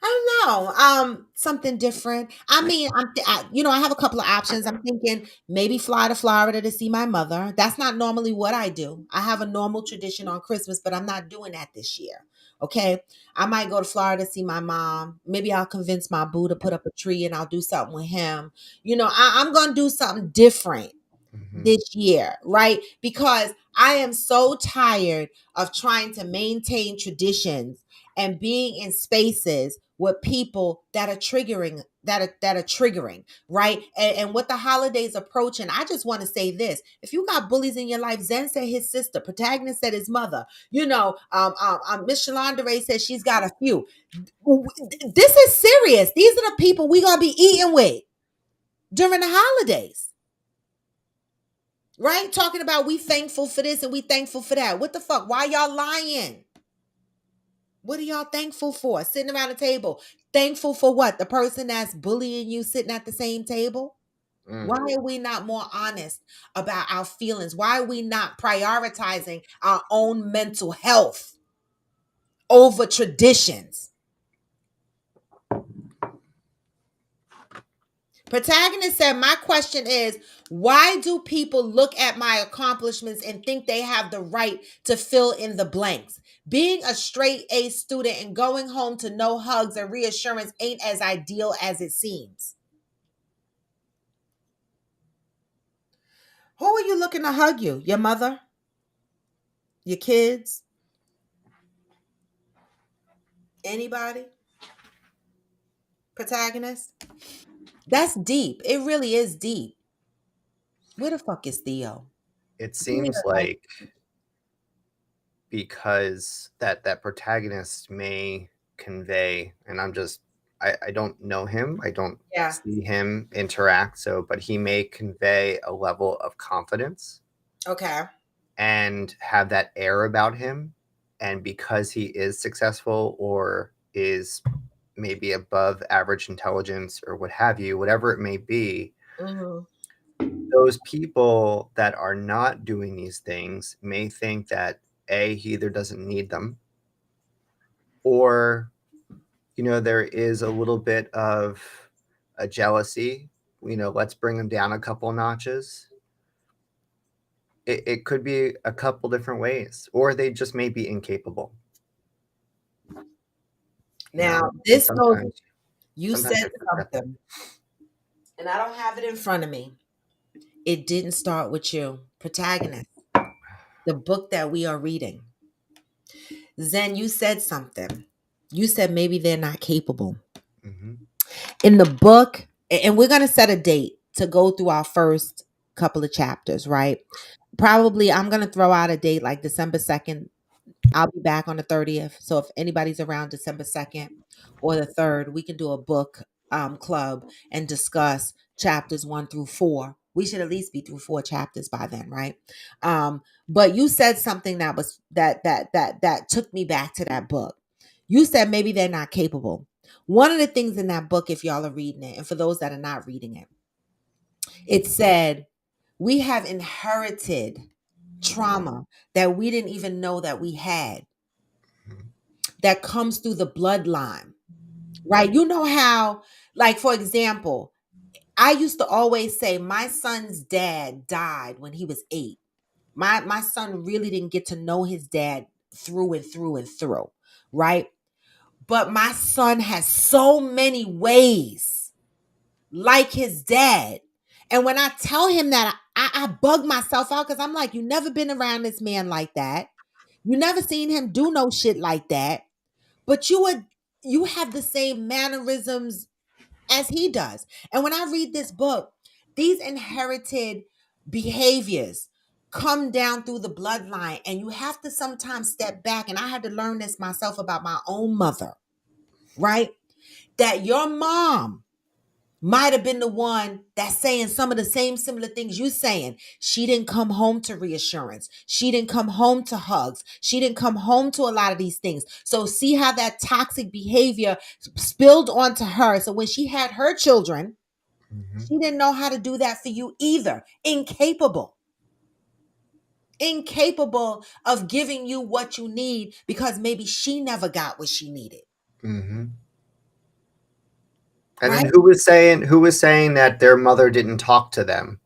I don't know. Something different. I mean, I have a couple of options. I'm thinking maybe fly to Florida to see my mother. That's not normally what I do. I have a normal tradition on Christmas, but I'm not doing that this year. Okay. I might go to Florida to see my mom. Maybe I'll convince my boo to put up a tree and I'll do something with him. I'm going to do something different Hmm. this year, right? Because I am so tired of trying to maintain traditions and being in spaces with people that are triggering, right? And with the holidays approaching, I just want to say this: if you got bullies in your life, Zen said his sister, Protagonist said his mother. Miss Shalandere says she's got a few. This is serious. These are the people we gonna be eating with during the holidays. Right? Talking about we thankful for this and we thankful for that. What the fuck? Why y'all lying? What are y'all thankful for? Sitting around the table. Thankful for what? The person that's bullying you sitting at the same table? Mm. Why are we not more honest about our feelings? Why are we not prioritizing our own mental health over traditions? Protagonist said, my question is, why do people look at my accomplishments and think they have the right to fill in the blanks? Being a straight A student and going home to no hugs and reassurance ain't as ideal as it seems. Who are you looking to hug you? Your mother? Your kids? Anybody? Protagonist? That's deep. It really is deep. Where the fuck is Theo? It Give me seems the like because that protagonist may convey, and I don't know him, I don't yeah. see him interact, so but he may convey a level of confidence Okay. and have that air about him, and because he is successful or is maybe above average intelligence or what have you, whatever it may be, Mm-hmm. those people that are not doing these things may think that he either doesn't need them, or there is a little bit of a jealousy. Let's bring them down a couple notches. It could be a couple different ways, or they just may be incapable. Now, And this goes, sometimes you sometimes said I forget that. something, and I don't have it in front of me. It didn't start with you. Protagonist, the book that we are reading. Zen, you said something. You said maybe they're not capable. Hmm. In the book, and we're going to set a date to go through our first couple of chapters, right? Probably I'm going to throw out a date like December 2nd. I'll be back on the 30th. So if anybody's around December 2nd or the 3rd, we can do a book club and discuss chapters 1 through 4. We should at least be through 4 chapters by then, right? But you said something that took me back to that book. You said maybe they're not capable. One of the things in that book, if y'all are reading it, and for those that are not reading it, it said we have inherited trauma that we didn't even know that we had, that comes through the bloodline, right? You know how, like, for example, I used to always say my son's dad died when he was 8. My son really didn't get to know his dad through and through and through, right? But my son has so many ways like his dad. And when I tell him that, I bug myself out because I'm like, you never been around this man like that. You never seen him do no shit like that. But you have the same mannerisms as he does. And when I read this book, these inherited behaviors come down through the bloodline, and you have to sometimes step back. And I had to learn this myself about my own mother, right? That your mom might have been the one that's saying some of the same similar things you saying. She didn't come home to reassurance. She didn't come home to hugs. She didn't come home to a lot of these things. So see how that toxic behavior spilled onto her. So when she had her children, she didn't know how to do that for you either. Incapable. Incapable of giving you what you need because maybe she never got what she needed. Mm-hmm. And Right? then who was saying that their mother didn't talk to them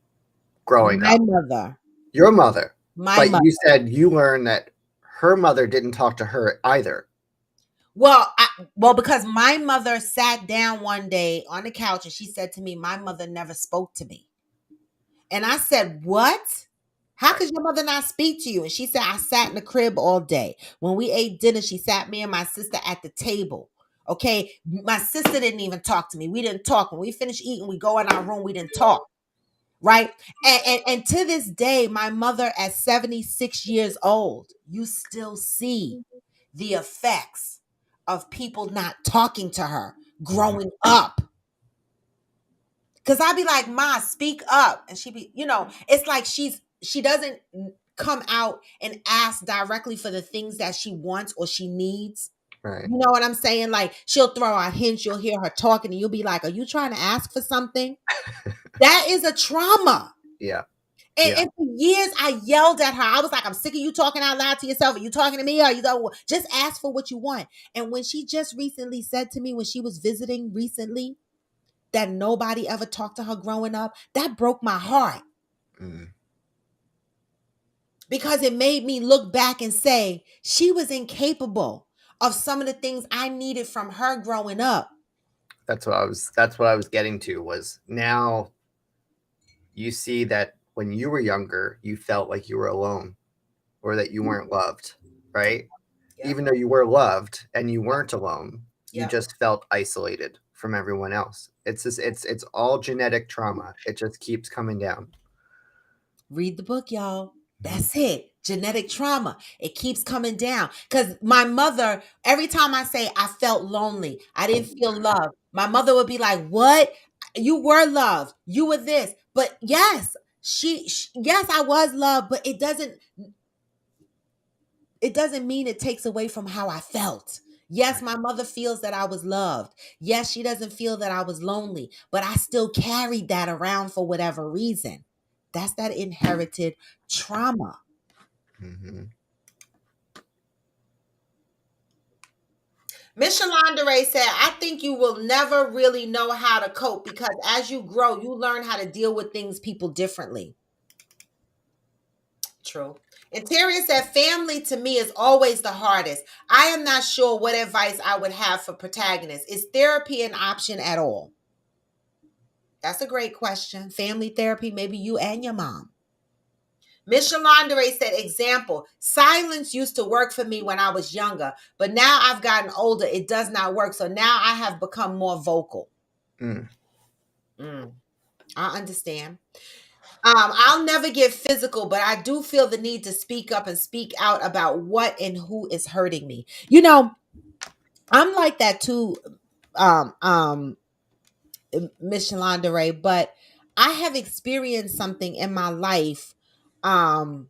growing My up? mother. Your mother. My But mother. you said you learned that her mother didn't talk to her either. Well, because my mother sat down one day on the couch and she said to me, "My mother never spoke to me." And I said, "What? How Right. could your mother not speak to you?" And she said, "I sat in the crib all day. When we ate dinner, she sat me and my sister at the table. Okay. My sister didn't even talk to me. We didn't talk. When we finished eating, we go in our room. We didn't talk." Right. And to this day, my mother at 76 years old, you still see the effects of people not talking to her Mm-hmm. growing up. Cause I'd be like, "Ma, speak up." And she'd be, it's like she doesn't come out and ask directly for the things that she wants or she needs. Right. You know what I'm saying? Like she'll throw out hints, you'll hear her talking, and you'll be like, "Are you trying to ask for something?" That is a trauma. Yeah. And, Yeah. and for years, I yelled at her. I was like, "I'm sick of you talking out loud to yourself. Are you talking to me? Or you don't just ask for what you want?" And when she just recently said to me, when she was visiting recently, that nobody ever talked to her growing up, that broke my heart Mm. because it made me look back and say she was incapable of some of the things I needed from her growing up. That's what I was getting to was now you see that when you were younger, you felt like you were alone or that you weren't loved, right? Yep. Even though you were loved and you weren't alone, you Yep. just felt isolated from everyone else. It's all genetic trauma. It just keeps coming down. Read the book, y'all. Mhm. That's it. Genetic trauma. It keeps coming down. Because my mother, every time I say I felt lonely, I didn't feel love, my mother would be like, "What? You were loved. You were this." But yes, yes, I was loved, but it doesn't mean it takes away from how I felt. Yes, my mother feels that I was loved. Yes, she doesn't feel that I was lonely, but I still carried that around for whatever reason. That's that inherited trauma. Mhm. Miss Shalandere said, "I think you will never really know how to cope because as you grow, you learn how to deal with things people differently." True. Interior said, "Family to me is always the hardest. I am not sure what advice I would have for protagonists. Is therapy an option at all?" That's a great question. Family therapy, maybe you and your mom. Miss Shalandere said, "Example, silence used to work for me when I was younger, but now I've gotten older. It does not work. So now I have become more vocal." Mm. Mm, I understand. I'll never get physical, but I do feel the need to speak up and speak out about what and who is hurting me. I'm like that too, um, um, Miss Shalandere, but I have experienced something in my life um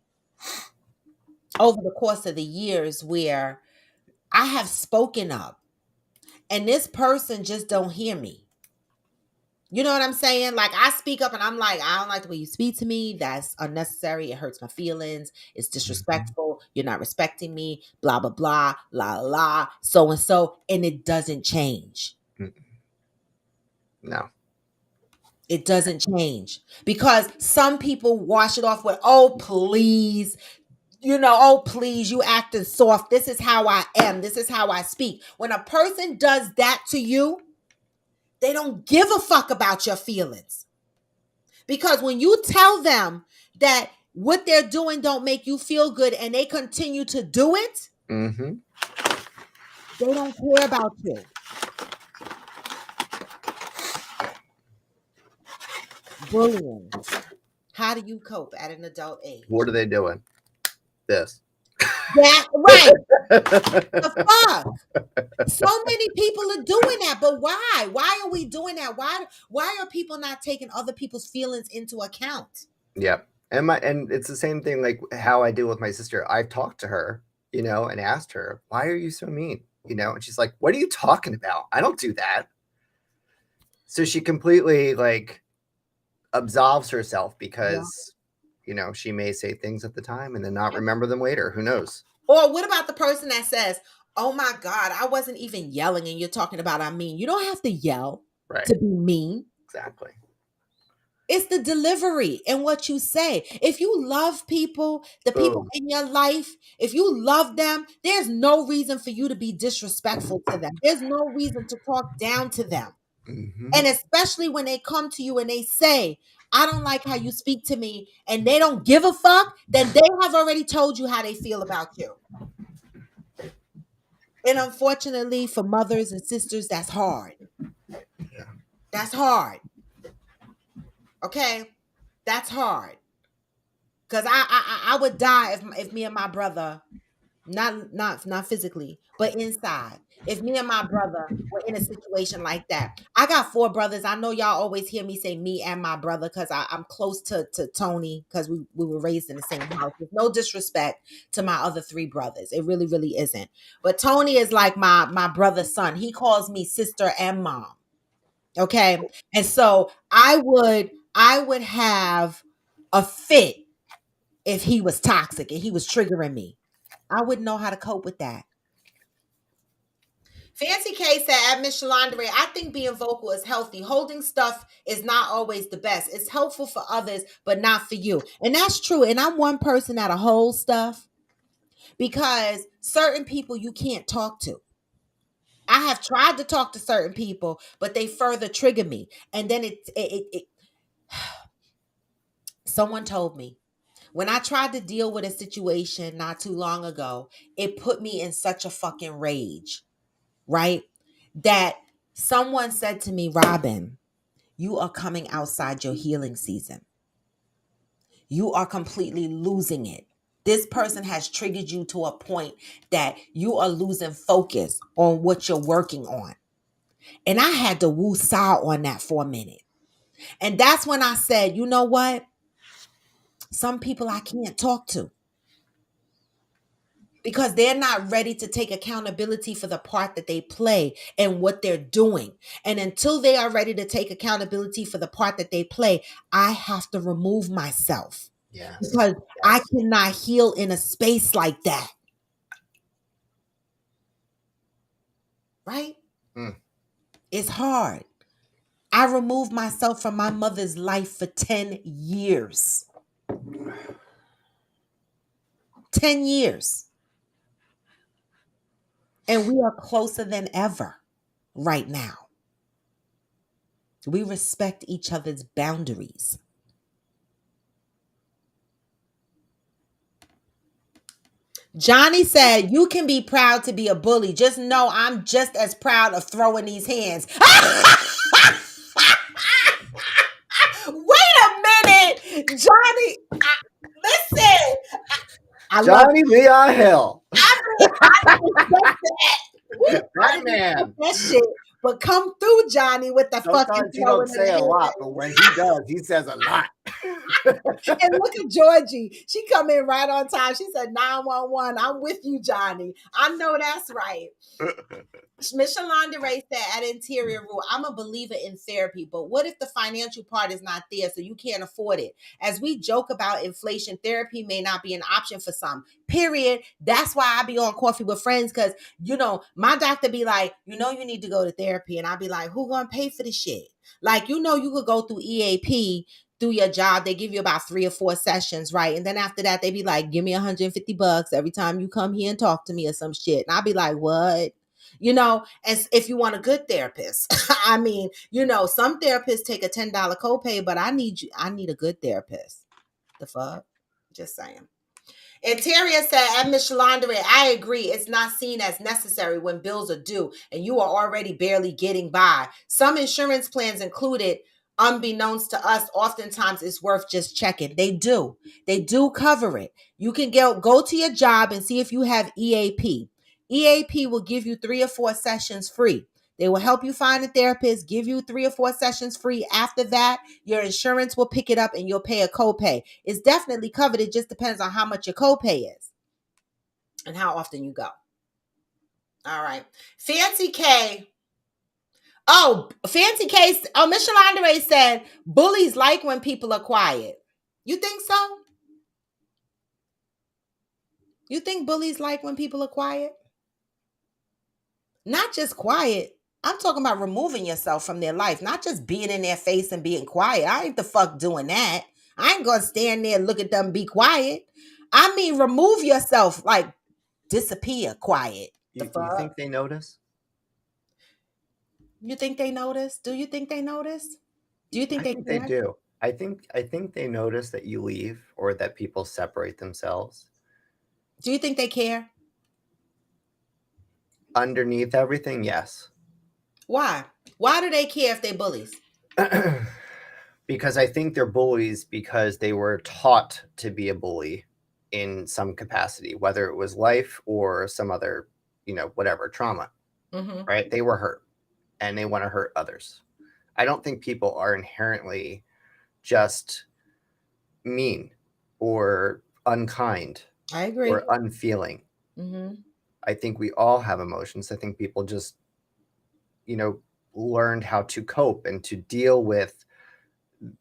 over the course of the years where I have spoken up and this person just don't hear me. You know what I'm saying? Like I speak up and I'm like, "I don't like the way you speak to me. That's unnecessary. It hurts my feelings. It's Mhm. disrespectful. You're not respecting me, blah, blah, blah, la, la, la, so and so." And it doesn't change. Mm. No. It doesn't change because some people wash it off with, "Oh, please, oh, please, you acting soft. This is how I am. This is how I speak." When a person does that to you, they don't give a fuck about your feelings. Because when you tell them that what they're doing don't make you feel good and they continue to do it, Mhm. they don't care about you. Bullying. How do you cope at an adult What age? are they doing? This. That right. The fuck. So many people are doing that, but why? Why are we doing that? Why are people not taking other people's feelings into account? Yeah. And it's the same thing like how I deal with my sister. I've talked to her, and asked her, "Why are you so mean?" And she's like, "What are you talking about? I don't do that." So she completely like absolves herself Yeah. because she may say things at the time and then not remember them later. Who knows? Or what about the person that says, "Oh my God, I wasn't even yelling and you're talking about I mean." You don't have to yell Right. to be mean. Exactly. It's the delivery and what you say. If you love people, the people Boom. in your life, if you love them, there's no reason for you to be disrespectful to them. There's no reason to talk down to them. Mm-hmm. And especially when they come to you and they say, "I don't like how you speak to me," and they don't give a fuck, then they have already told you how they feel about you. And unfortunately, for mothers and sisters, that's hard. Yeah. That's hard. Okay? That's hard. Because I would die if me and my brother, not physically, but inside. If me and my brother were in a situation like that. I got 4 brothers. I know y'all always hear me say me and my brother because I'm close to Tony because we were raised in the same house. There's no disrespect to my other 3 brothers. It really, really isn't. But Tony is like my brother's son. He calls me sister and mom. Okay. And so I would have a fit if he was toxic and he was triggering me. I wouldn't know how to cope with that. Fancy K said at Miss Shalandre, "I think being vocal is healthy. Holding stuff is not always the best. It's helpful for others, but not for you." And that's true. And I'm one person that'll hold stuff because certain people you can't talk to. I have tried to talk to certain people, but they further trigger me. And then someone told me when I tried to deal with a situation not too long ago, it put me in such a fucking rage, right? That someone said to me, "Robin, you are coming outside your healing season. You are completely losing it. This person has triggered you to a point that you are losing focus on what you're working on." And I had to woo saw on that for a minute. And that's when I said, you know what? Some people I can't talk to because they're not ready to take accountability for the part that they play and what they're doing. And until they are ready to take accountability for the part that they play, I have to remove myself Yes. because I Yes. cannot heal in a space like that. Right? Mm. It's hard. I removed myself from my mother's life for 10 years. 10 years. And we are closer than ever right now. We respect each other's boundaries. Johnny said, "You can be proud to be a bully. Just know I'm just as proud of throwing these hands." Wait a minute, Johnny. Listen, I love Johnny Leon Hill. I mean, I didn't expect that. Woo, I didn't expect Batman. that shit. But come through, Johnny, with the fucking Sometimes he don't throwing of the say a lot, but hands. when he does, he says a lot. And look at Georgie. She come in right on time. She said 911. I'm with you, Johnny. I know that's right. Miss Shalonda Ray said at Interior Rule, "I'm a believer in therapy, but what if the financial part is not there so you can't afford it? As we joke about inflation, therapy may not be an option for some. Period." That's why I be on Coffee with Friends because, my doctor be like, "You need to go to therapy." And I be like, "Who gonna pay for the shit?" Like, you could go through EAP through your job. They give you about 3 or 4 sessions, right? And then after that, they be like, "Give me $150 every time you come here and talk to me," or some shit. And I be like, "What?" As if you want a good therapist. I mean, some therapists take a $10 copay, but I need a good therapist. The fuck? Just saying. And Terria said, at Miss Shalandere, "I agree. It's not seen as necessary when bills are due and you are already barely getting by. Some insurance plans included, unbeknownst to us, oftentimes it's worth just checking." They do. They do cover it. You can go to your job and see if you have EAP. EAP will give you 3 or 4 sessions free. They will help you find a therapist, give you 3 or 4 sessions free. After that, your insurance will pick it up and you'll pay a copay. It's definitely covered. It just depends on how much your copay is and how often you go. All right. Fancy K. Oh, Fancy K. Oh, Miss Shalandere said bullies like when people are quiet. You think so? You think bullies like when people are quiet? Not just quiet. I'm talking about removing yourself from their life, not just being in their face and being quiet. I ain't the fuck doing that. I ain't gonna stand there and look at them and be quiet. I mean, remove yourself, like disappear quiet. The You fuck? think they notice? You think they notice? Do you think they notice? Do you think I they think they care? do. I think they notice that you leave or that people separate themselves. Do you think they care? Underneath everything, yes. Why? Why do they care if they bullies? Because I think they're bullies because they were taught to be a bully in some capacity, whether it was life or some other, whatever trauma, Mm-hmm. right? They were hurt and they want to hurt others. I don't think people are inherently just mean or unkind I agree. or unfeeling. Mm-hmm. I think we all have emotions. I think people just, learned how to cope and to deal with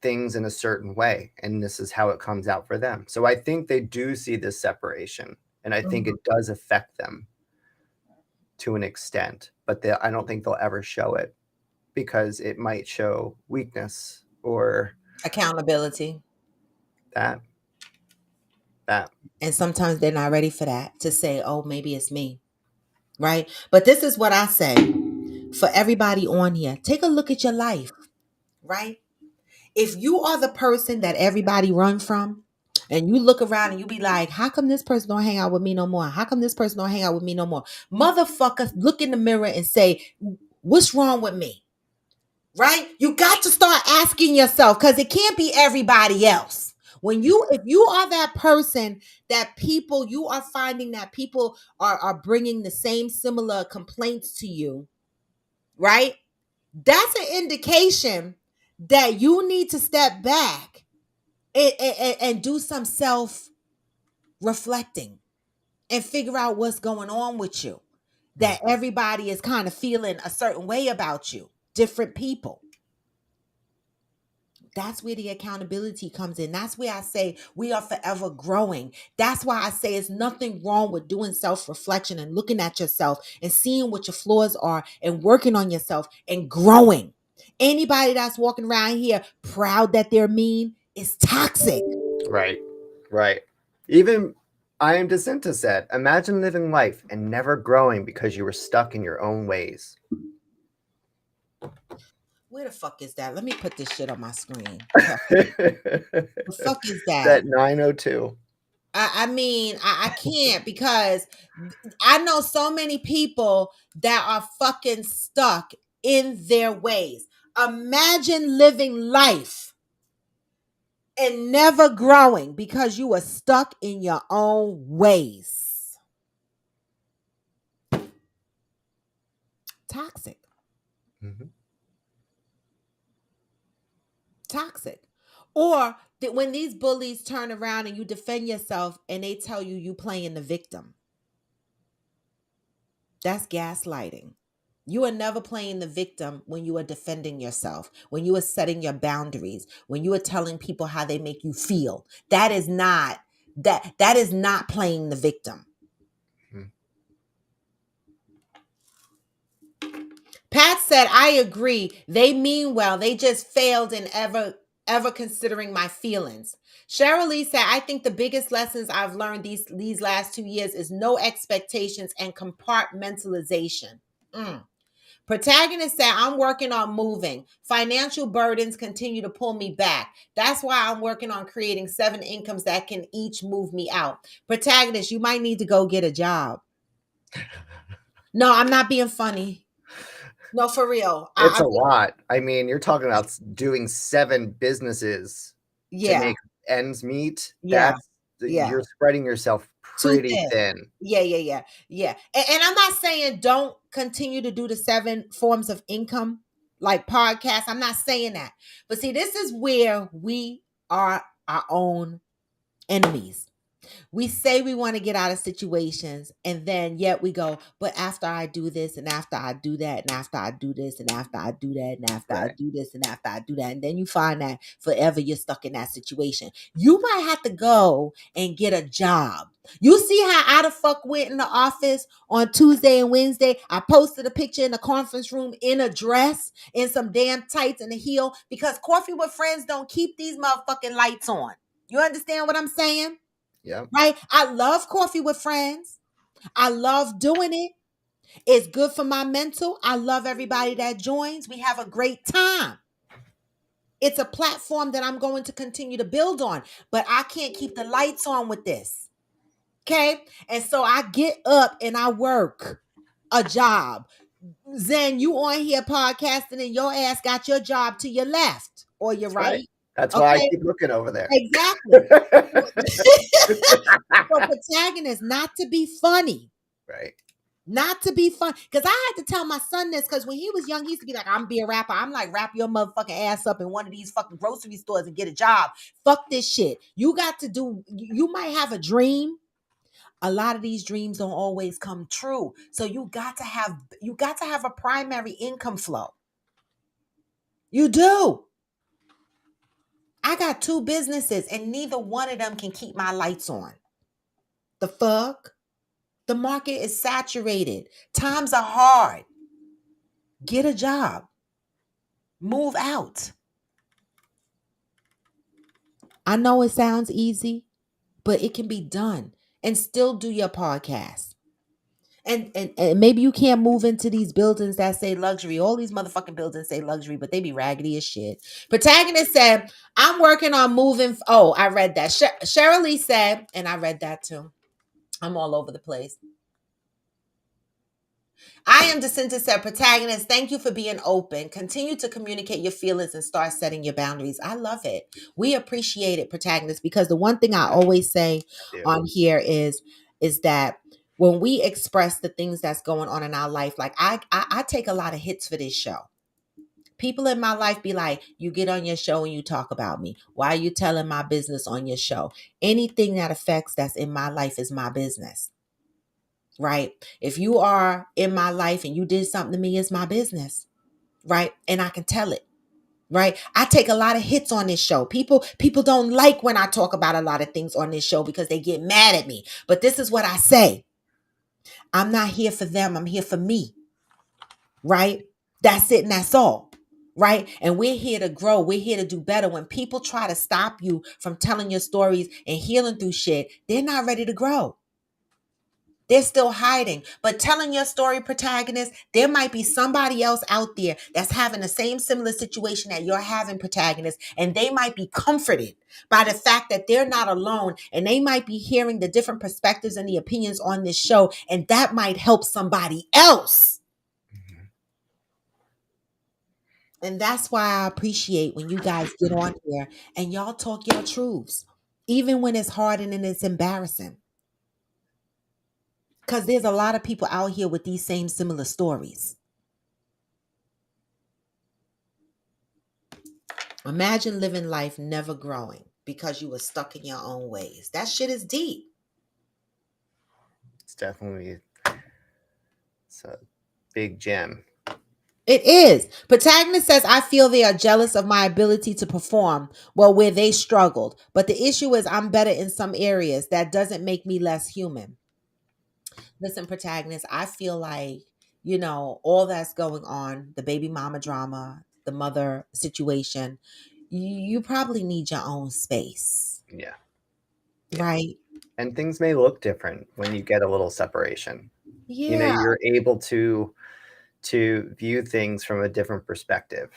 things in a certain way. And this is how it comes out for them. So I think they do see this separation. And I think it does affect them to an extent. But I don't think they'll ever show it because it might show weakness or Accountability. that. And sometimes they're not ready for that to say, oh, maybe it's me. Right. But this is what I say for everybody on here. Take a look at your life. Right. If you are the person that everybody run from, and you look around and you be like, how come this person don't hang out with me no more? How come this person don't hang out with me no more? Motherfucker, look in the mirror and say, what's wrong with me? Right? You got to start asking yourself because it can't be everybody else. If you are that person that you are finding that people are bringing the same similar complaints to you, right? That's an indication that you need to step back and do some self reflecting and figure out what's going on with you. That everybody is kind of feeling a certain way about you, different people. That's where the accountability comes in. That's where I say we are forever growing. That's why I say it's nothing wrong with doing self reflection and looking at yourself and seeing what your flaws are and working on yourself and growing. Anybody that's walking around here proud that they're mean is toxic. Right. Even I Am Jacinta said, imagine living life and never growing because you were stuck in your own ways. Where the fuck is that? Let me put this shit on my screen. The fuck is that? That 902. I mean, I can't because I know so many people that are fucking stuck in their ways. Imagine living life and never growing because you are stuck in your own ways. Toxic. Mm-hmm. Toxic. Or that when these bullies turn around and you defend yourself and they tell you playing the victim. That's gaslighting. You are never playing the victim when you are defending yourself, when you are setting your boundaries, when you are telling people how they make you feel. That is not playing the victim. Mm-hmm. Pat said, I agree. They mean well. They just failed in ever considering my feelings. Cheryl Lee said, I think the biggest lessons I've learned these last 2 years is no expectations and compartmentalization. Protagonist said, I'm working on moving. Financial burdens continue to pull me back. That's why I'm working on creating 7 incomes that can each move me out. Protagonist, you might need to go get a job. No, I'm not being funny. No, for real. It's a lot. I mean, you're talking about doing 7 businesses to Yeah. make ends meet. Yeah. Yeah. you're spreading yourself Too pretty thin. thin. Yeah. And I'm not saying don't continue to do the 7 forms of income like podcasts. I'm not saying that. But see, this is where we are our own enemies. We say we want to get out of situations, and then yet we go, but after I do this, and after I do that, and after I do this, and after I do that, and after I Right. do this, and after I do that, and then you find that forever you're stuck in that situation. You might have to go and get a job. You see how I the fuck went in the office on Tuesday and Wednesday? I posted a picture in the conference room in a dress, in some damn tights and a heel, because Coffee with Friends don't keep these motherfucking lights on. You understand what I'm saying? Yeah. Right? I love Coffee with Friends. I love doing it. It's good for my mental. I love everybody that joins. We have a great time. It's a platform that I'm going to continue to build on, but I can't keep the lights on with this. Okay? And so I get up and I work a job. Zen, you on here podcasting and your ass got your job to your left or your That's right. right. That's why I Okay? keep looking over there. Exactly. So protagonist, not to be funny. Right. Not to be fun. Because I had to tell my son this because when he was young, he used to be like, I'm be a rapper. I'm like, wrap your motherfucking ass up in one of these fucking grocery stores and get a job. Fuck this shit. You got to do, you might have a dream. A lot of these dreams don't always come true. So you got to have a primary income flow. You do. I got 2 businesses and neither one of them can keep my lights on. The fuck? The market is saturated. Times are hard. Get a job. Move out. I know it sounds easy, but it can be done and still do your podcast. And maybe you can't move into these buildings that say luxury. All these motherfucking buildings say luxury, but they be raggedy as shit. Protagonist said, I'm working on moving. Oh, I read that. Cheryl Lee said, and I read that too. I'm all over the place. I am Jacinta said, protagonist, thank you for being open. Continue to communicate your feelings and start setting your boundaries. I love it. We appreciate it, protagonist, because the one thing I always say Yeah. on here is that when we express the things that's going on in our life, like I take a lot of hits for this show. People in my life be like, you get on your show and you talk about me. Why are you telling my business on your show? Anything that affects that's in my life is my business. Right? If you are in my life and you did something to me, it's my business. Right? And I can tell it. Right? I take a lot of hits on this show. People don't like when I talk about a lot of things on this show because they get mad at me. But this is what I say. I'm not here for them. I'm here for me. Right? That's it and that's all. Right? And we're here to grow. We're here to do better. When people try to stop you from telling your stories and healing through shit, they're not ready to grow. They're still hiding. But telling your story, protagonist, there might be somebody else out there that's having the same similar situation that you're having, protagonist, and they might be comforted by the fact that they're not alone, and they might be hearing the different perspectives and the opinions on this show, and that might help somebody else. Mhm. And that's why I appreciate when you guys get on here and y'all talk your truths, even when it's hard and it's embarrassing. Because there's a lot of people out here with these same similar stories. Imagine living life never growing because you were stuck in your own ways. That shit is deep. It's definitely it's a big gem. It is. Protagonist says, I feel they are jealous of my ability to perform well where they struggled. But the issue is I'm better in some areas. That doesn't make me less human. Listen, protagonist, I feel like, all that's going on, the baby mama drama, the mother situation, you probably need your own space. Yeah. Yeah. Right? And things may look different when you get a little separation. Yeah. You're able to view things from a different perspective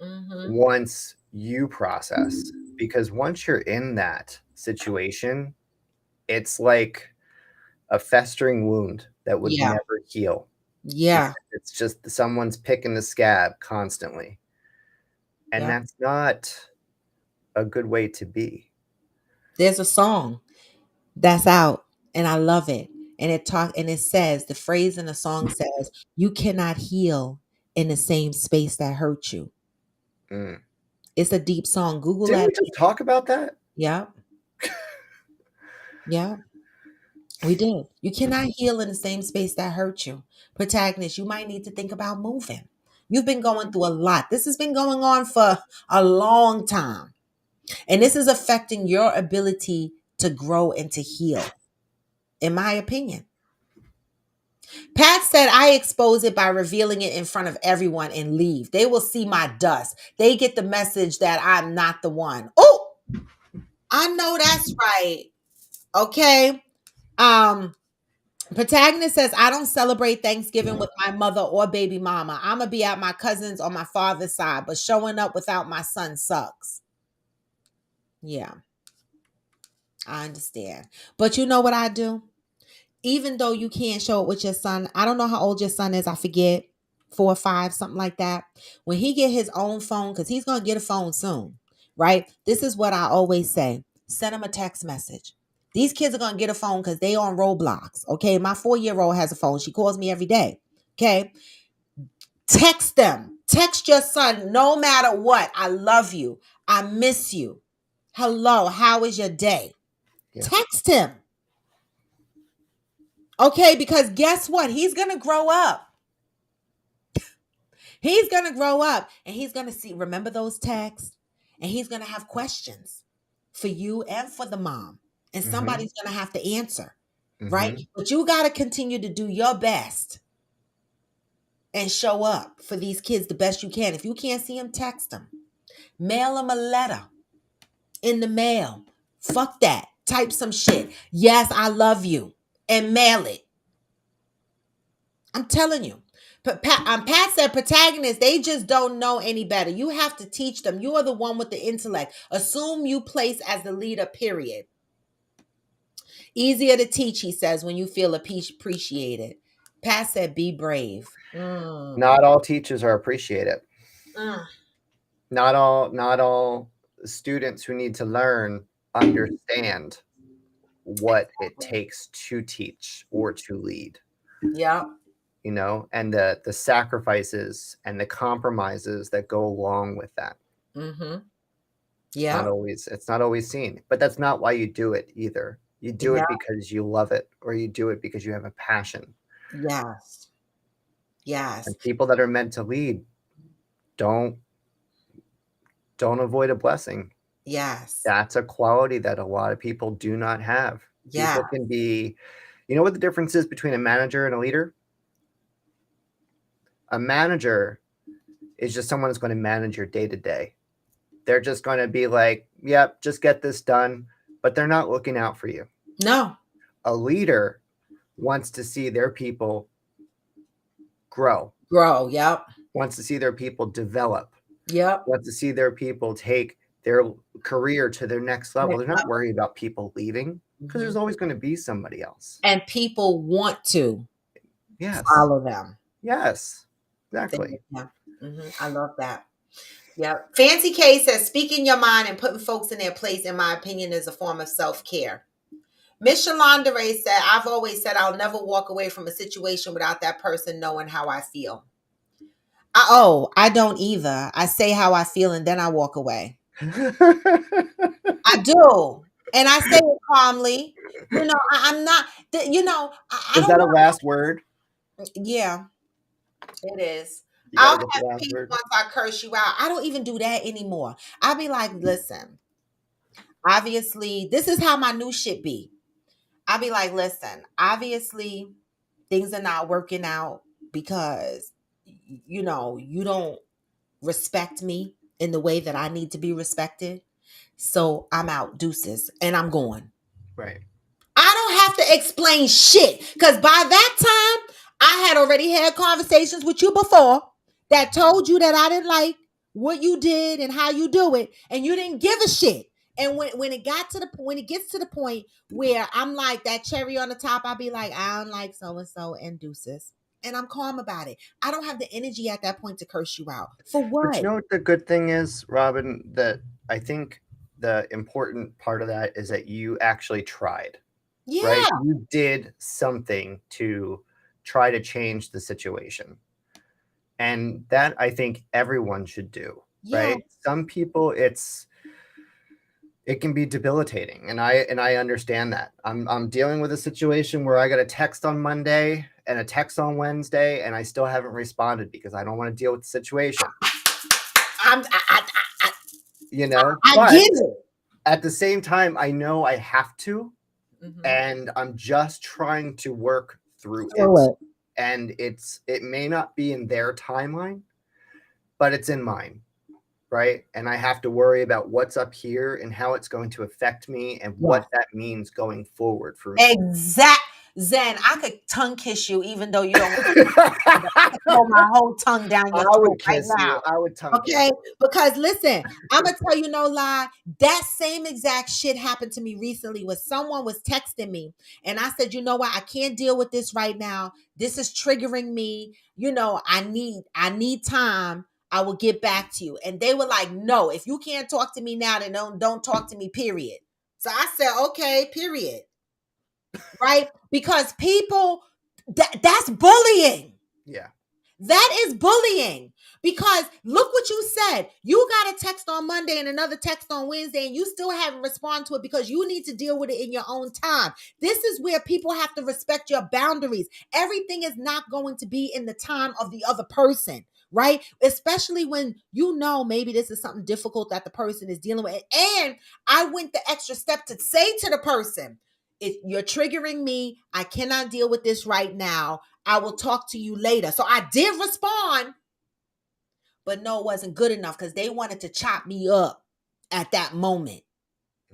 Mm-hmm. once you process, because once you're in that situation, it's like a festering wound that would Yeah. never heal. Yeah. It's just someone's picking the scab constantly, and Yeah. that's not a good way to be. There's a song. That's out. And I love it. And it says, the phrase in the song says, you cannot heal in the same space that hurt you. Mm. It's a deep song. Google Didn't that. we just talk about that? Yeah. Yeah. We did. You cannot heal in the same space that hurt you. Protagonist, you might need to think about moving. You've been going through a lot. This has been going on for a long time. And this is affecting your ability to grow and to heal, in my opinion. Pat said, I expose it by revealing it in front of everyone and leave. They will see my dust. They get the message that I'm not the one. Oh, I know that's right. Okay. Um, Protagonist says, I don't celebrate Thanksgiving with my mother or baby mama. I'm going to be at my cousin's on my father's side, but showing up without my son sucks. Yeah, I understand. But you know what I do? Even though you can't show it with your son, I don't know how old your son is. I forget, 4 or 5, something like that. When he get his own phone, because he's going to get a phone soon, right? This is what I always say. Send him a text message. These kids are going to get a phone because they on Roblox. Okay. My 4-year-old has a phone. She calls me every day. Okay. Text them. Text your son no matter what. I love you. I miss you. Hello. How is your day? Yeah. Text him. Okay. Because guess what? He's going to grow up. He's going to grow up and he's going to see, remember those texts? And he's going to have questions for you and for the mom. And Mm-hmm. somebody's going to have to answer, right? Mm-hmm. But you got to continue to do your best and show up for these kids the best you can. If you can't see them, text them. Mail them a letter in the mail. Fuck that. Type some shit. Yes, I love you. And mail it. I'm telling you. Pat said protagonists, they just don't know any better. You have to teach them. You are the one with the intellect. Assume you place as the leader, period. Easier to teach, he says, when you feel appreciated. Pat said, be brave. Not all teachers are appreciated. Mm. Not all students who need to learn understand what it takes to teach or to lead. Yeah. And the sacrifices and the compromises that go along with that. Mm-hmm. Not Yeah. always It's not always seen, but that's not why you do it either. You do Yeah. it because you love it, or you do it because you have a passion. Yes. Yes. And people that are meant to lead don't avoid a blessing. Yes. That's a quality that a lot of people do not have. Yeah. People can be, you know what the difference is between a manager and a leader? A manager is just someone that's going to manage your day to day. They're just going to be like, yep, just get this done, but they're not looking out for you. No. A leader wants to see their people grow, Grow. Yep. wants to see their people develop, Yep. wants to see their people take their career to their next level. Next They're not worried about people leaving because there's Mhm. always going to be somebody else. And people want to Yes. follow them. Yes. Exactly. Yeah. I love that. Yeah. Fancy K says, speaking your mind and putting folks in their place, in my opinion, is a form of self-care. Miss Shalonda Ray said, I've always said I'll never walk away from a situation without that person knowing how I feel. I don't either. I say how I feel and then I walk away. I do. And I say it calmly. I'm not, I Is don't that a want last word? yeah, it is. You got I'll to get the have last peace word. once I curse you out. I don't even do that anymore. I'll be like, listen, obviously, this is how my new shit be. I'll be like, listen, obviously, things are not working out because, you don't respect me in the way that I need to be respected. So I'm out, deuces, and I'm going. Right. I don't have to explain shit because by that time, I had already had conversations with you before that told you that I didn't like what you did and how you do it, and you didn't give a shit. And when it gets to the point where I'm like that cherry on the top, I'll be like, I don't like so and so and deuces. And I'm calm about it. I don't have the energy at that point to curse you out. For But you what? know what the good thing is, Robin, that I think the important part of that is that you actually tried. Yeah. right? You did something to try to change the situation. And that I think everyone should do, Yeah. right? Some people it can be debilitating, and I understand that. I'm dealing with a situation where I got a text on Monday and a text on Wednesday, and I still haven't responded because I don't want to deal with the situation, I'm I, you know? I But get it. at the same time, I know I have to, Mhm. and I'm just trying to work through Throw it. it. And it may not be in their timeline, but it's in mine, right? And I have to worry about what's up here and how it's going to affect me and Yeah. what that means going forward for me. Exact Zen, I could tongue kiss you even though you don't want to. I could throw my whole tongue down I your throat would right kiss now. you. I would tongue kiss Okay? you. Because listen, I'm gonna tell you no lie. That same exact shit happened to me recently where someone was texting me and I said, you know what? I can't deal with this right now. This is triggering me. You know, I need time. I will get back to you. And they were like, no, if you can't talk to me now, then don't talk to me, period. So I said, okay, period. Right? Because people that's bullying. Yeah. That is bullying because look what you said. You got a text on Monday and another text on Wednesday, and you still haven't responded to it because you need to deal with it in your own time. This is where people have to respect your boundaries. Everything is not going to be in the time of the other person, right? Especially when you know maybe this is something difficult that the person is dealing with. And I went the extra step to say to the person, if you're triggering me, I cannot deal with this right now. I will talk to you later. So I did respond, but no, it wasn't good enough because they wanted to chop me up at that moment.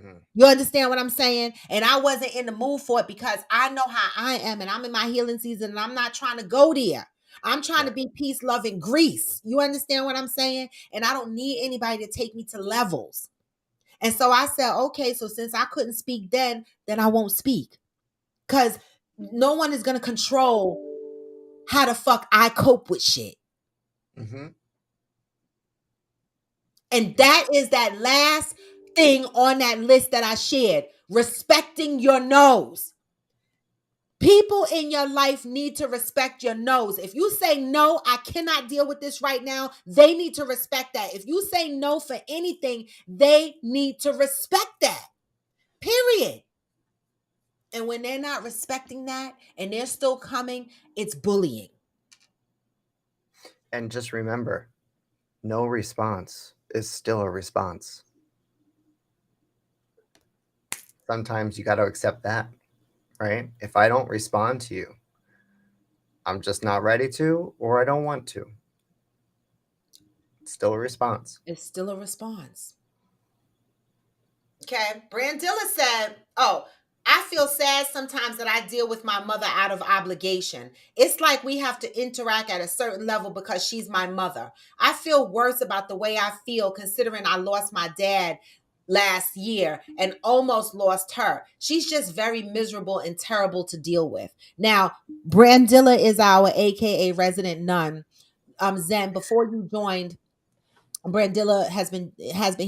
Mm. You understand what I'm saying? And I wasn't in the mood for it because I know how I am and I'm in my healing season and I'm not trying to go there. I'm trying Yeah. to be peace, love, and grease. You understand what I'm saying? And I don't need anybody to take me to levels. And so I said, okay, so since I couldn't speak then I won't speak. Because no one is going to control how the fuck I cope with shit. Mm-hmm. And that is that last thing on that list that I shared, respecting your nose. People in your life need to respect your nose. If you say no, I cannot deal with this right now, they need to respect that. If you say no for anything, they need to respect that. Period. And when they're not respecting that and they're still coming, it's bullying. And just remember, no response is still a response. Sometimes you got to accept that, right? If I don't respond to you, I'm just not ready to, or I don't want to. It's still a response. It's still a response. Okay. Brandilla said, oh, I feel sad sometimes that I deal with my mother out of obligation. It's like we have to interact at a certain level because she's my mother. I feel worse about the way I feel considering I lost my dad last year and almost lost her. She's just very miserable and terrible to deal with. Now, Brandilla is our AKA resident nun. Zen, before you joined, Brandilla has been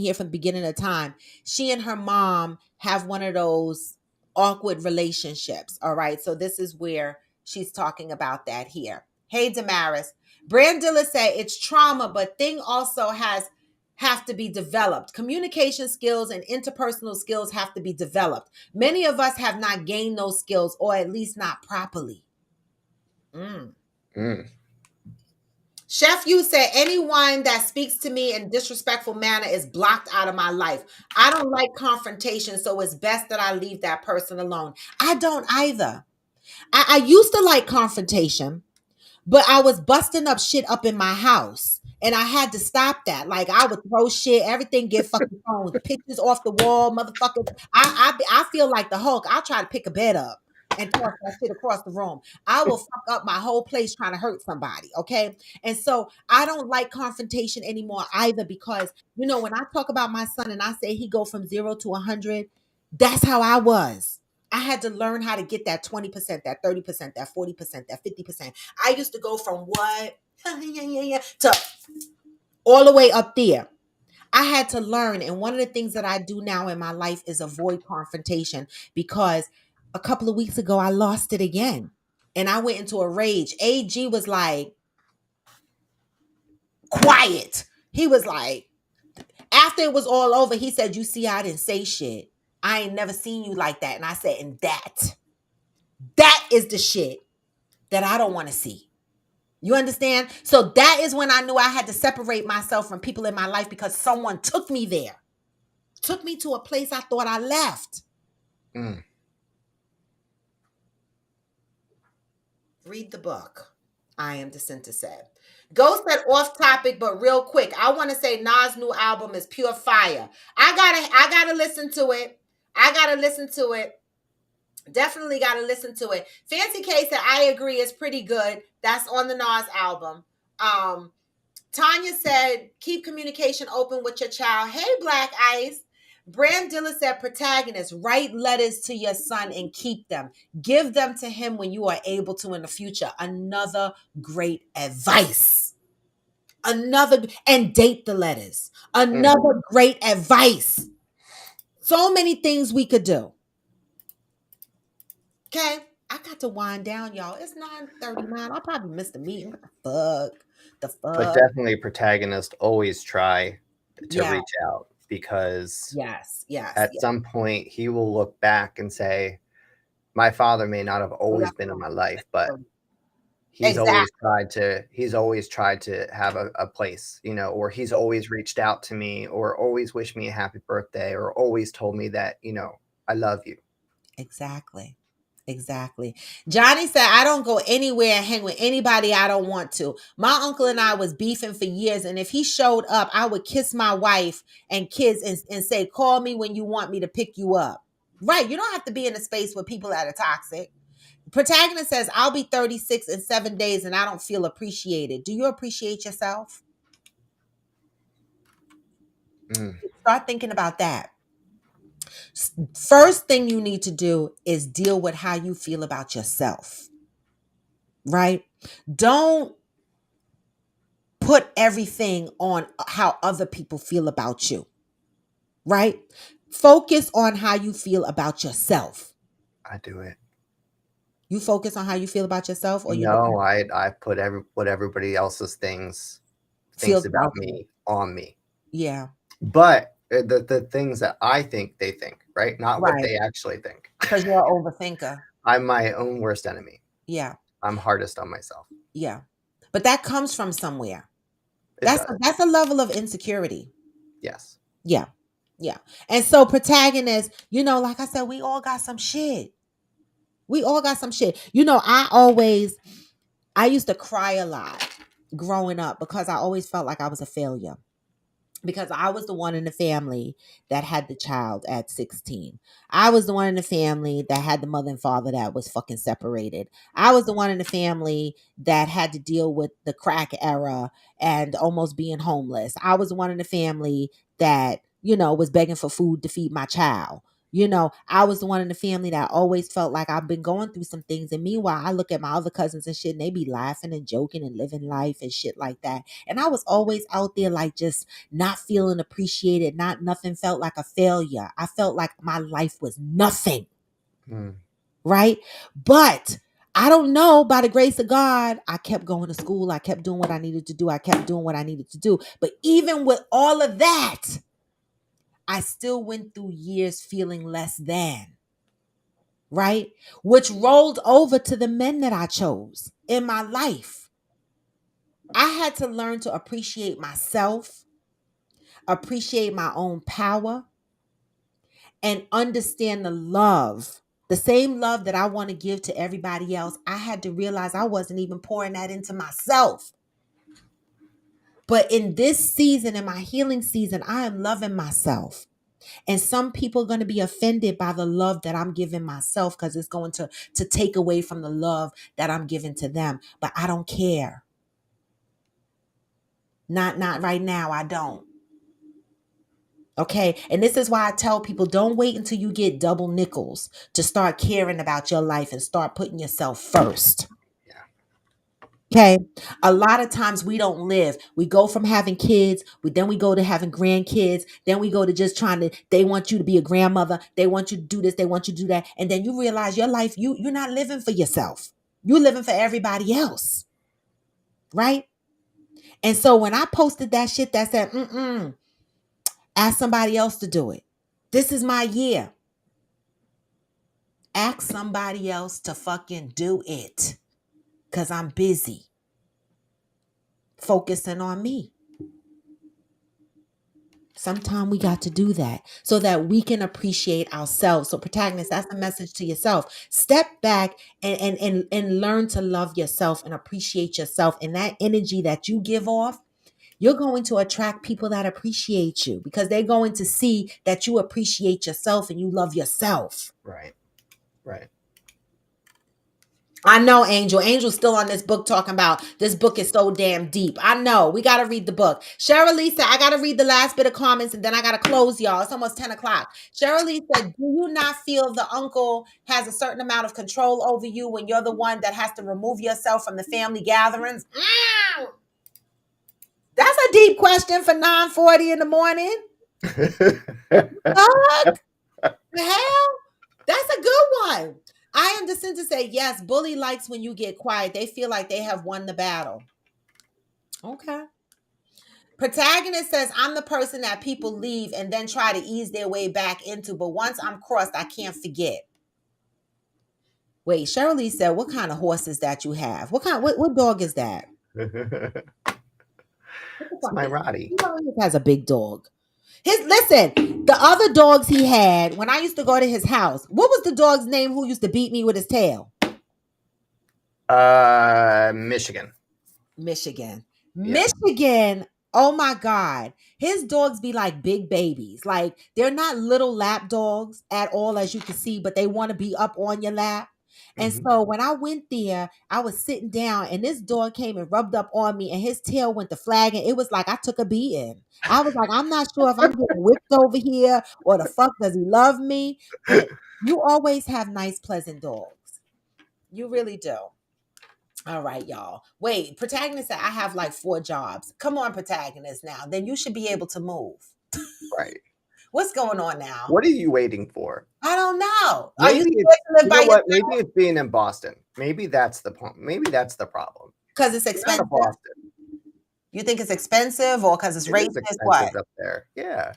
here from the beginning of time. She and her mom have one of those awkward relationships. All right. So this is where she's talking about that here. Hey Damaris. Brandilla said it's trauma, but thing also have to be developed. Communication skills and interpersonal skills have to be developed. Many of us have not gained those skills, or at least not properly. Mm. Mm. Chef, you said anyone that speaks to me in disrespectful manner is blocked out of my life. I don't like confrontation, so it's best that I leave that person alone. I don't either. I used to like confrontation, but I was busting up shit up in my house. And I had to stop that. Like I would throw shit, everything get fucking thrown, pictures off the wall, motherfuckers. I feel like the Hulk. I'll try to pick a bed up and toss that shit across the room. I will fuck up my whole place trying to hurt somebody. Okay. And so I don't like confrontation anymore either because when I talk about my son and I say he go from 0 to 100, that's how I was. I had to learn how to get that 20%, that 30%, that 40%, that 50%. I used to go from what to all the way up there. I had to learn. And one of the things that I do now in my life is avoid confrontation because A couple of weeks ago, I lost it again. And I went into a rage. AG was like, quiet. He was like, after it was all over, he said, you see, I didn't say shit. I ain't never seen you like that. And I said, and that is the shit that I don't want to see. You understand? So that is when I knew I had to separate myself from people in my life because someone took me there, took me to a place I thought I left. Mm. Read the book. I Am the Center said. Ghost said off topic, but real quick. I want to say Nas' new album is pure fire. I gotta listen to it. I gotta listen to it. Definitely gotta listen to it. Fancy K said, I agree, it's pretty good. That's on the Nas album. Tanya said, keep communication open with your child. Hey, Black Ice. Bram Dilla said, protagonist, write letters to your son and keep them. Give them to him when you are able to in the future. Another great advice. And date the letters. Another great advice. So many things we could do. Okay? I got to wind down, y'all. It's 9:39. I probably missed a meeting. What the fuck? But definitely, protagonist, always try to Yeah. reach out, because Yes. at some point he will look back and say, my father may not have always been in my life, but he's always tried to have a place, or he's always reached out to me, or always wished me a happy birthday, or always told me that, I love you. Exactly. Johnny said, I don't go anywhere and hang with anybody I don't want to. My uncle and I was beefing for years, and if he showed up, I would kiss my wife and kids and say, call me when you want me to pick you up. Right. You don't have to be in a space with people that are toxic. Protagonist says, I'll be 36 in 7 days and I don't feel appreciated. Do you appreciate yourself? Start thinking about that. First thing you need to do is deal with how you feel about yourself. Right? Don't put everything on how other people feel about you. Right? Focus on how you feel about yourself. I do it. You focus on how you feel about yourself, or you No, I put what everybody else's thinks about me on me. Yeah. But the things that I think they think, right? Not what they actually think. Because you're an overthinker. I'm my own worst enemy. Yeah. I'm hardest on myself. Yeah. But that comes from somewhere. That's a level of insecurity. Yes. Yeah. Yeah. And so protagonist, like I said, we all got some shit. I used to cry a lot growing up because I always felt like I was a failure. Because I was the one in the family that had the child at 16. I was the one in the family that had the mother and father that was fucking separated. I was the one in the family that had to deal with the crack era and almost being homeless. I was the one in the family that, was begging for food to feed my child. I was the one in the family that always felt like I've been going through some things. And meanwhile, I look at my other cousins and shit, and they be laughing and joking and living life and shit like that. And I was always out there like just not feeling appreciated, nothing felt like a failure. I felt like my life was nothing. Right? But I don't know, by the grace of God, I kept going to school. I kept doing what I needed to do. But even with all of that, I still went through years feeling less than. Right? Which rolled over to the men that I chose in my life. I had to learn to appreciate myself, appreciate my own power, and understand the same love that I want to give to everybody else. I had to realize I wasn't even pouring that into myself. But in this season, in my healing season, I am loving myself. And some people are going to be offended by the love that I'm giving myself because it's going to take away from the love that I'm giving to them. But I don't care. Not right now. I don't. Okay. And this is why I tell people, don't wait until you get double nickels to start caring about your life and start putting yourself first. Yeah. Okay. A lot of times we don't live. We go from having kids, then we go to having grandkids, then we go to just trying to, they want you to be a grandmother, they want you to do this, they want you to do that. And then you realize your life, you're not living for yourself. You're living for everybody else. Right? And so when I posted that shit that said, ask somebody else to do it. This is my year. Ask somebody else to fucking do it. Because I'm busy focusing on me. Sometimes we got to do that so that we can appreciate ourselves. So, protagonist, that's a message to yourself. Step back and learn to love yourself and appreciate yourself. And that energy that you give off, you're going to attract people that appreciate you because they're going to see that you appreciate yourself and you love yourself. Right. Right. I know, Angel. Angel's still on this book talking about this book is so damn deep. I know. We got to read the book. Cheryl Lee said, I got to read the last bit of comments and then I got to close, y'all. It's almost 10 o'clock. Cheryl Lee said, do you not feel the uncle has a certain amount of control over you when you're the one that has to remove yourself from the family gatherings? That's a deep question for 9:40 in the morning. What the hell? That's a good one. I am destined to say yes. Bully likes when you get quiet. They feel like they have won the battle. Okay. Protagonist says, I'm the person that people leave and then try to ease their way back into, but once I'm crossed, I can't forget. Wait, Shirley said, what kind of horse is that you have? What dog is that? It's my Roddy. He has a big dog. Listen, the other dogs he had when I used to go to his house, what was the dog's name who used to beat me with his tail? Michigan. Michigan. Oh my God. His dogs be like big babies. Like they're not little lap dogs at all, as you can see, but they want to be up on your lap. And so when I went there, I was sitting down and this dog came and rubbed up on me and his tail went to flagging. It was like I took a beating. I was like, I'm not sure if I'm getting whipped over here or the fuck does he love me? But you always have nice, pleasant dogs. You really do. All right, y'all. Wait, protagonist said I have like 4 jobs. Come on, protagonist now. Then you should be able to move. Right. What's going on now? What are you waiting for? I don't know. Maybe are you scared to live by yourself? Maybe it's being in Boston. Maybe that's the point. Maybe that's the problem. Because it's expensive. Boston. You think it's expensive or because it's racist? What? Up there. Yeah.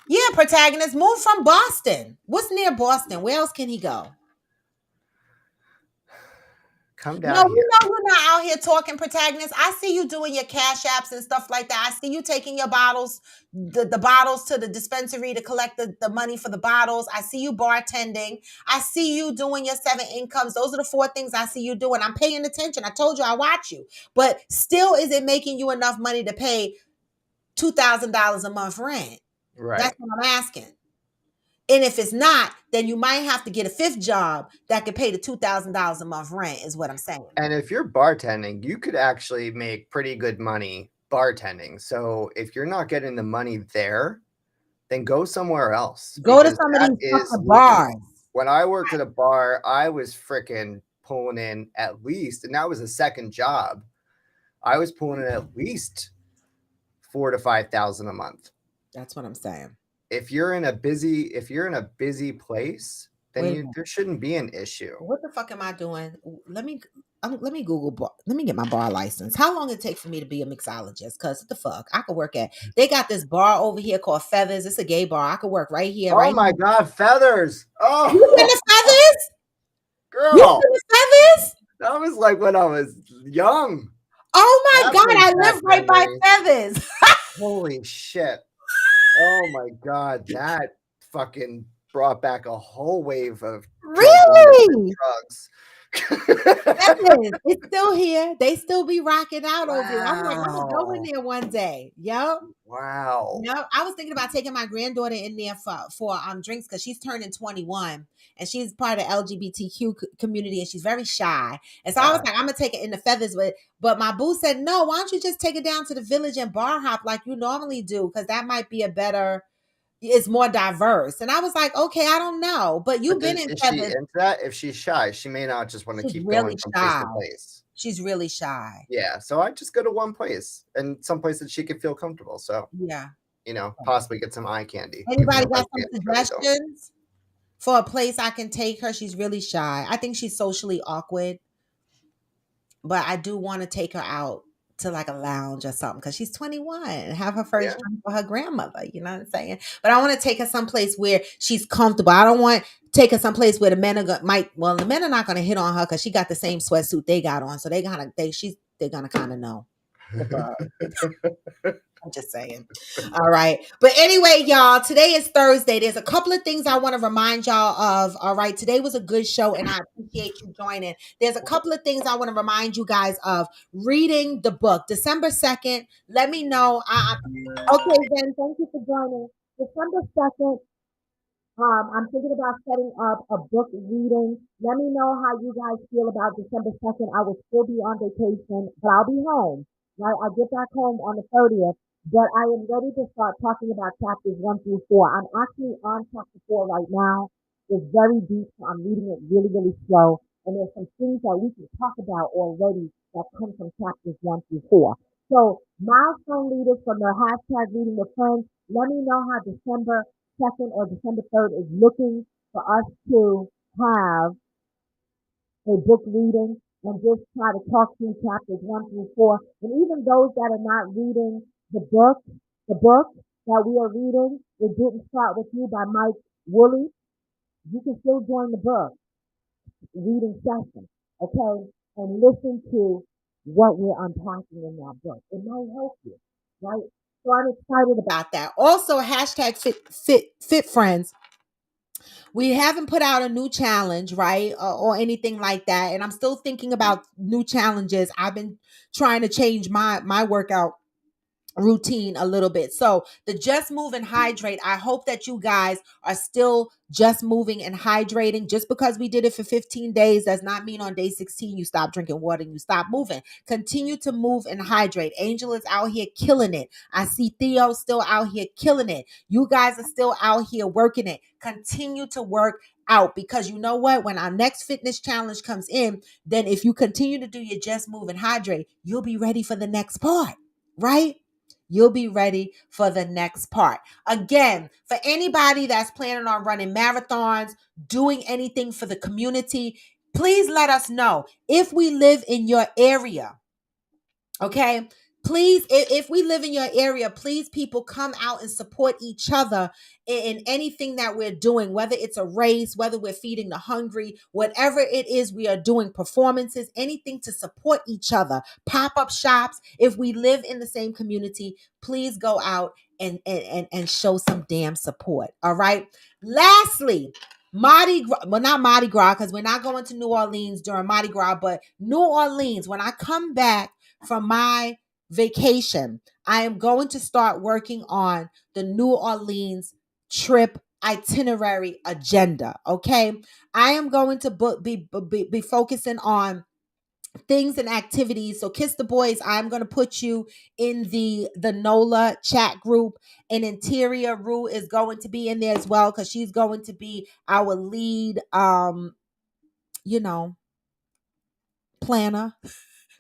Yeah, protagonist, move from Boston. What's near Boston? Where else can he go? Come down here. You know you're not out here talking, protagonist. I see you doing your cash apps and stuff like that. I see you taking your bottles, the bottles to the dispensary to collect the money for the bottles. I see you bartending. I see you doing your 7 incomes. Those are the 4 things I see you doing. I'm paying attention. I told you I watch you. But still, is it making you enough money to pay $2,000 a month rent? Right. That's what I'm asking. And if it's not, then you might have to get a 5th job that could pay the $2,000 a month rent is what I'm saying. And if you're bartending, you could actually make pretty good money bartending. So if you're not getting the money there, then go somewhere else. Go to some of these bars. When I worked at a bar, I was freaking pulling in at least, and that was a 2nd job, I was pulling in at least $4,000 to $5,000 a month. That's what I'm saying. If you're in a busy place, then there shouldn't be an issue. What the fuck am I doing? Let me Google bar. Let me get my bar license. How long it take for me to be a mixologist? Because the fuck, I could work at. They got this bar over here called Feathers. It's a gay bar. I could work right here. Oh my God, Feathers! Oh, you been to Feathers, girl? You been to Feathers? That was like when I was young. Oh my God, I live right by Feathers. Holy shit! Oh my God, that fucking brought back a whole wave of drugs. It's still here. They still be rocking out over here. I'm like, I'm gonna go in there one day. Yep. Wow. Yep. I was thinking about taking my granddaughter in there for drinks because she's turning 21 and she's part of the LGBTQ community and she's very shy. And so I was like, I'm gonna take it in the Feathers, but my boo said, no, why don't you just take it down to the Village and bar hop like you normally do? Because that might be it's more diverse. And I was like, okay, I don't know. But you've been in Feathers. Is she into that? If she's shy, she may not just want to keep going from place to place. She's really shy. Yeah, so I just go to one place and some place that she could feel comfortable. So, Yeah. possibly get some eye candy, even Anybody though I got some can't really don't. suggestions for a place I can take her? She's really shy. I think she's socially awkward, but I do want to take her out to like a lounge or something because she's 21 and have her Yeah. first drink for her grandmother. You know what I'm saying? But I want to take her someplace where she's comfortable. I don't want take her someplace where the men are the men are not gonna hit on her because she got the same sweatsuit they got on. So they're gonna kind of know the bird. I'm just saying. All right. But anyway, y'all, today is Thursday. There's a couple of things I want to remind y'all of. All right. Today was a good show and I appreciate you joining. There's a couple of things I want to remind you guys of. Reading the book. December 2nd. Let me know. Okay, then. Thank you for joining. December 2nd. I'm thinking about setting up a book reading. Let me know how you guys feel about December 2nd. I will still be on vacation, but I'll be home. Right? I get back home on the 30th, but I am ready to start talking about chapters 1 through 4. I'm actually on chapter 4 right now. It's very deep, so I'm reading it really, really slow. And there's some things that we can talk about already that come from chapters 1 through 4. So, milestone leaders from the hashtag reading with friends, let me know how December 2nd or December 3rd is looking for us to have a book reading and just try to talk through chapters 1 through 4. And even those that are not reading the book that we are reading, It Didn't Start With You by Mike Woolley, you can still join the book reading session, okay? And listen to what we're unpacking in that book. It might help you, right? So I'm excited about that. Also, hashtag fit friends. We haven't put out a new challenge, right? Or anything like that. And I'm still thinking about new challenges. I've been trying to change my workout routine a little bit. So the Just Move and Hydrate, I hope that you guys are still just moving and hydrating. Just because we did it for 15 days does not mean on day 16 you stop drinking water and you stop moving. Continue to move and hydrate. Angel is out here killing it. I see Theo still out here killing it. You guys are still out here working it. Continue to work out, because you know what? When our next fitness challenge comes in, then if you continue to do your Just Move and Hydrate, you'll be ready for the next part, right? You'll be ready for the next part. Again, for anybody that's planning on running marathons, doing anything for the community, please let us know. If we live in your area, okay, please, if we live in your area, please, people, come out and support each other in anything that we're doing, whether it's a race, whether we're feeding the hungry, whatever it is we are doing, performances, anything to support each other, pop-up shops. If we live in the same community, please go out and show some damn support. All right. Lastly, Mardi Gras, well, not Mardi Gras, because we're not going to New Orleans during Mardi Gras, but New Orleans, when I come back from my vacation, I am going to start working on the New Orleans trip itinerary agenda. Okay. I am going to be focusing on things and activities. So Kiss the Boys, I'm going to put you in the NOLA chat group. And Interior Rue is going to be in there as well, because she's going to be our lead you know planner,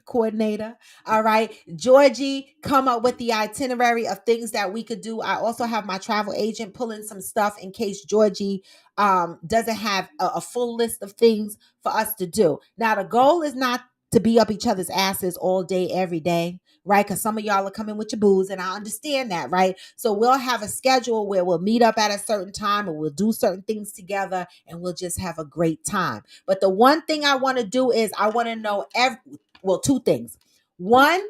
coordinator. All right. Georgie, come up with the itinerary of things that we could do. I also have my travel agent pulling some stuff in case Georgie doesn't have a full list of things for us to do. Now, the goal is not to be up each other's asses all day, every day, right? Because some of y'all are coming with your booze, and I understand that, right? So we'll have a schedule where we'll meet up at a certain time and we'll do certain things together and we'll just have a great time. But the one thing I want to do is I want to know two things. One,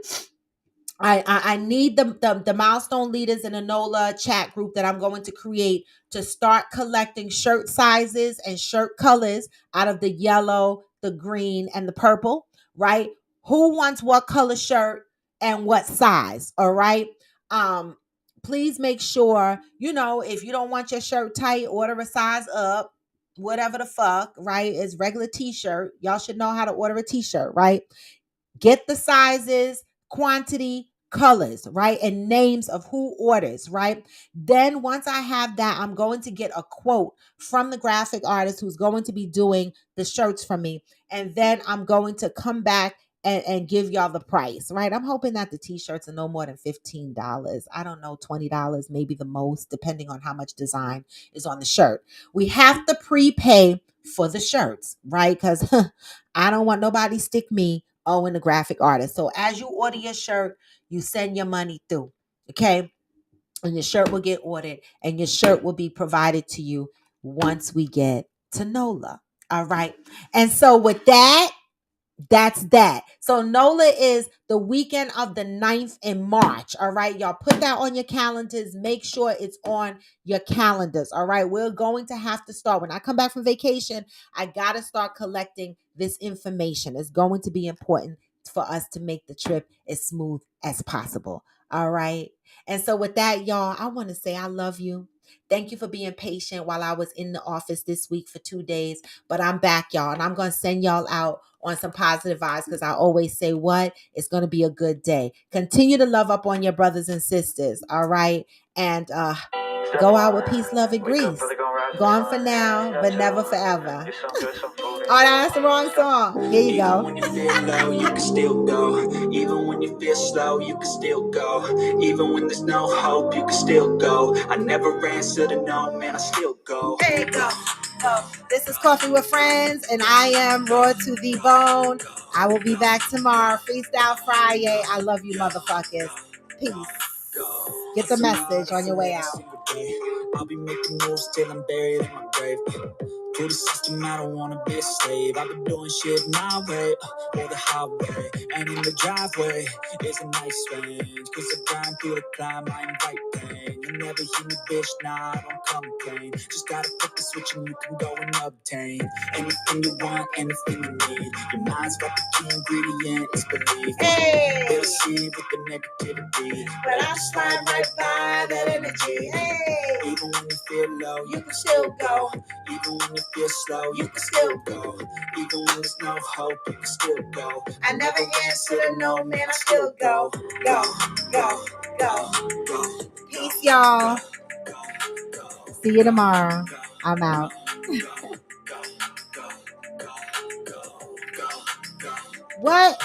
I need the milestone leaders in a NOLA chat group that I'm going to create to start collecting shirt sizes and shirt colors out of the yellow, the green, and the purple, right? Who wants what color shirt and what size? All right. Um, Please make sure, if you don't want your shirt tight, order a size up, whatever the fuck, right? It's regular t-shirt. Y'all should know how to order a t-shirt, right? Get the sizes, quantity, colors, right? And names of who orders, right? Then once I have that, I'm going to get a quote from the graphic artist who's going to be doing the shirts for me. And then I'm going to come back and give y'all the price, right? I'm hoping that the t-shirts are no more than $15. I don't know, $20, maybe the most, depending on how much design is on the shirt. We have to prepay for the shirts, right? Because I don't want nobody stick me owing the graphic artist. So as you order your shirt, you send your money through, okay? And your shirt will get ordered and your shirt will be provided to you once we get to NOLA. All right. And so with that, that's that. So NOLA is the weekend of the 9th in March. All right. Y'all put that on your calendars. Make sure it's on your calendars. All right. We're going to have to start. When I come back from vacation, I got to start collecting this information. It's going to be important for us to make the trip as smooth as possible. All right. And so with that, y'all, I want to say I love you. Thank you for being patient while I was in the office this week for 2 days. But I'm back, y'all, and I'm going to send y'all out on some positive vibes because I always say what? It's going to be a good day. Continue to love up on your brothers and sisters, all right? And go out with peace, love, and grace. Gone for now, but never forever. Oh, that's the wrong song. Here you go. Even when you feel low, you can still go. Even when you feel slow, you can still go. Even when there's no hope, you can still go. I never answer to no, man, I still go. There you go. This is Coffee with Friends, and I am Raw to the Bone. I will be back tomorrow, Freestyle Friday. I love you, motherfuckers. Peace. Get the message on your way out. I'll be making moves till I'm buried in my grave. To the system, I don't wanna be a slave. I've been doing shit my way, or the highway. And in the driveway is a nice range. Cause I grind through the climb, I invite pain. You never hear me, bitch, nah, I don't complain. Just gotta flip the switch and you can go and obtain anything you want, anything you need. Your mind's got the key ingredient, it's belief. They'll see with the negativity, but I slide right by that energy. Even when you feel low, you can still go. Even when you feel slow, you can still go. Even when there's no hope, you can still go. I never answer to no, man, I still go. Go, go, go, go. Peace, y'all. See you tomorrow. I'm out. What?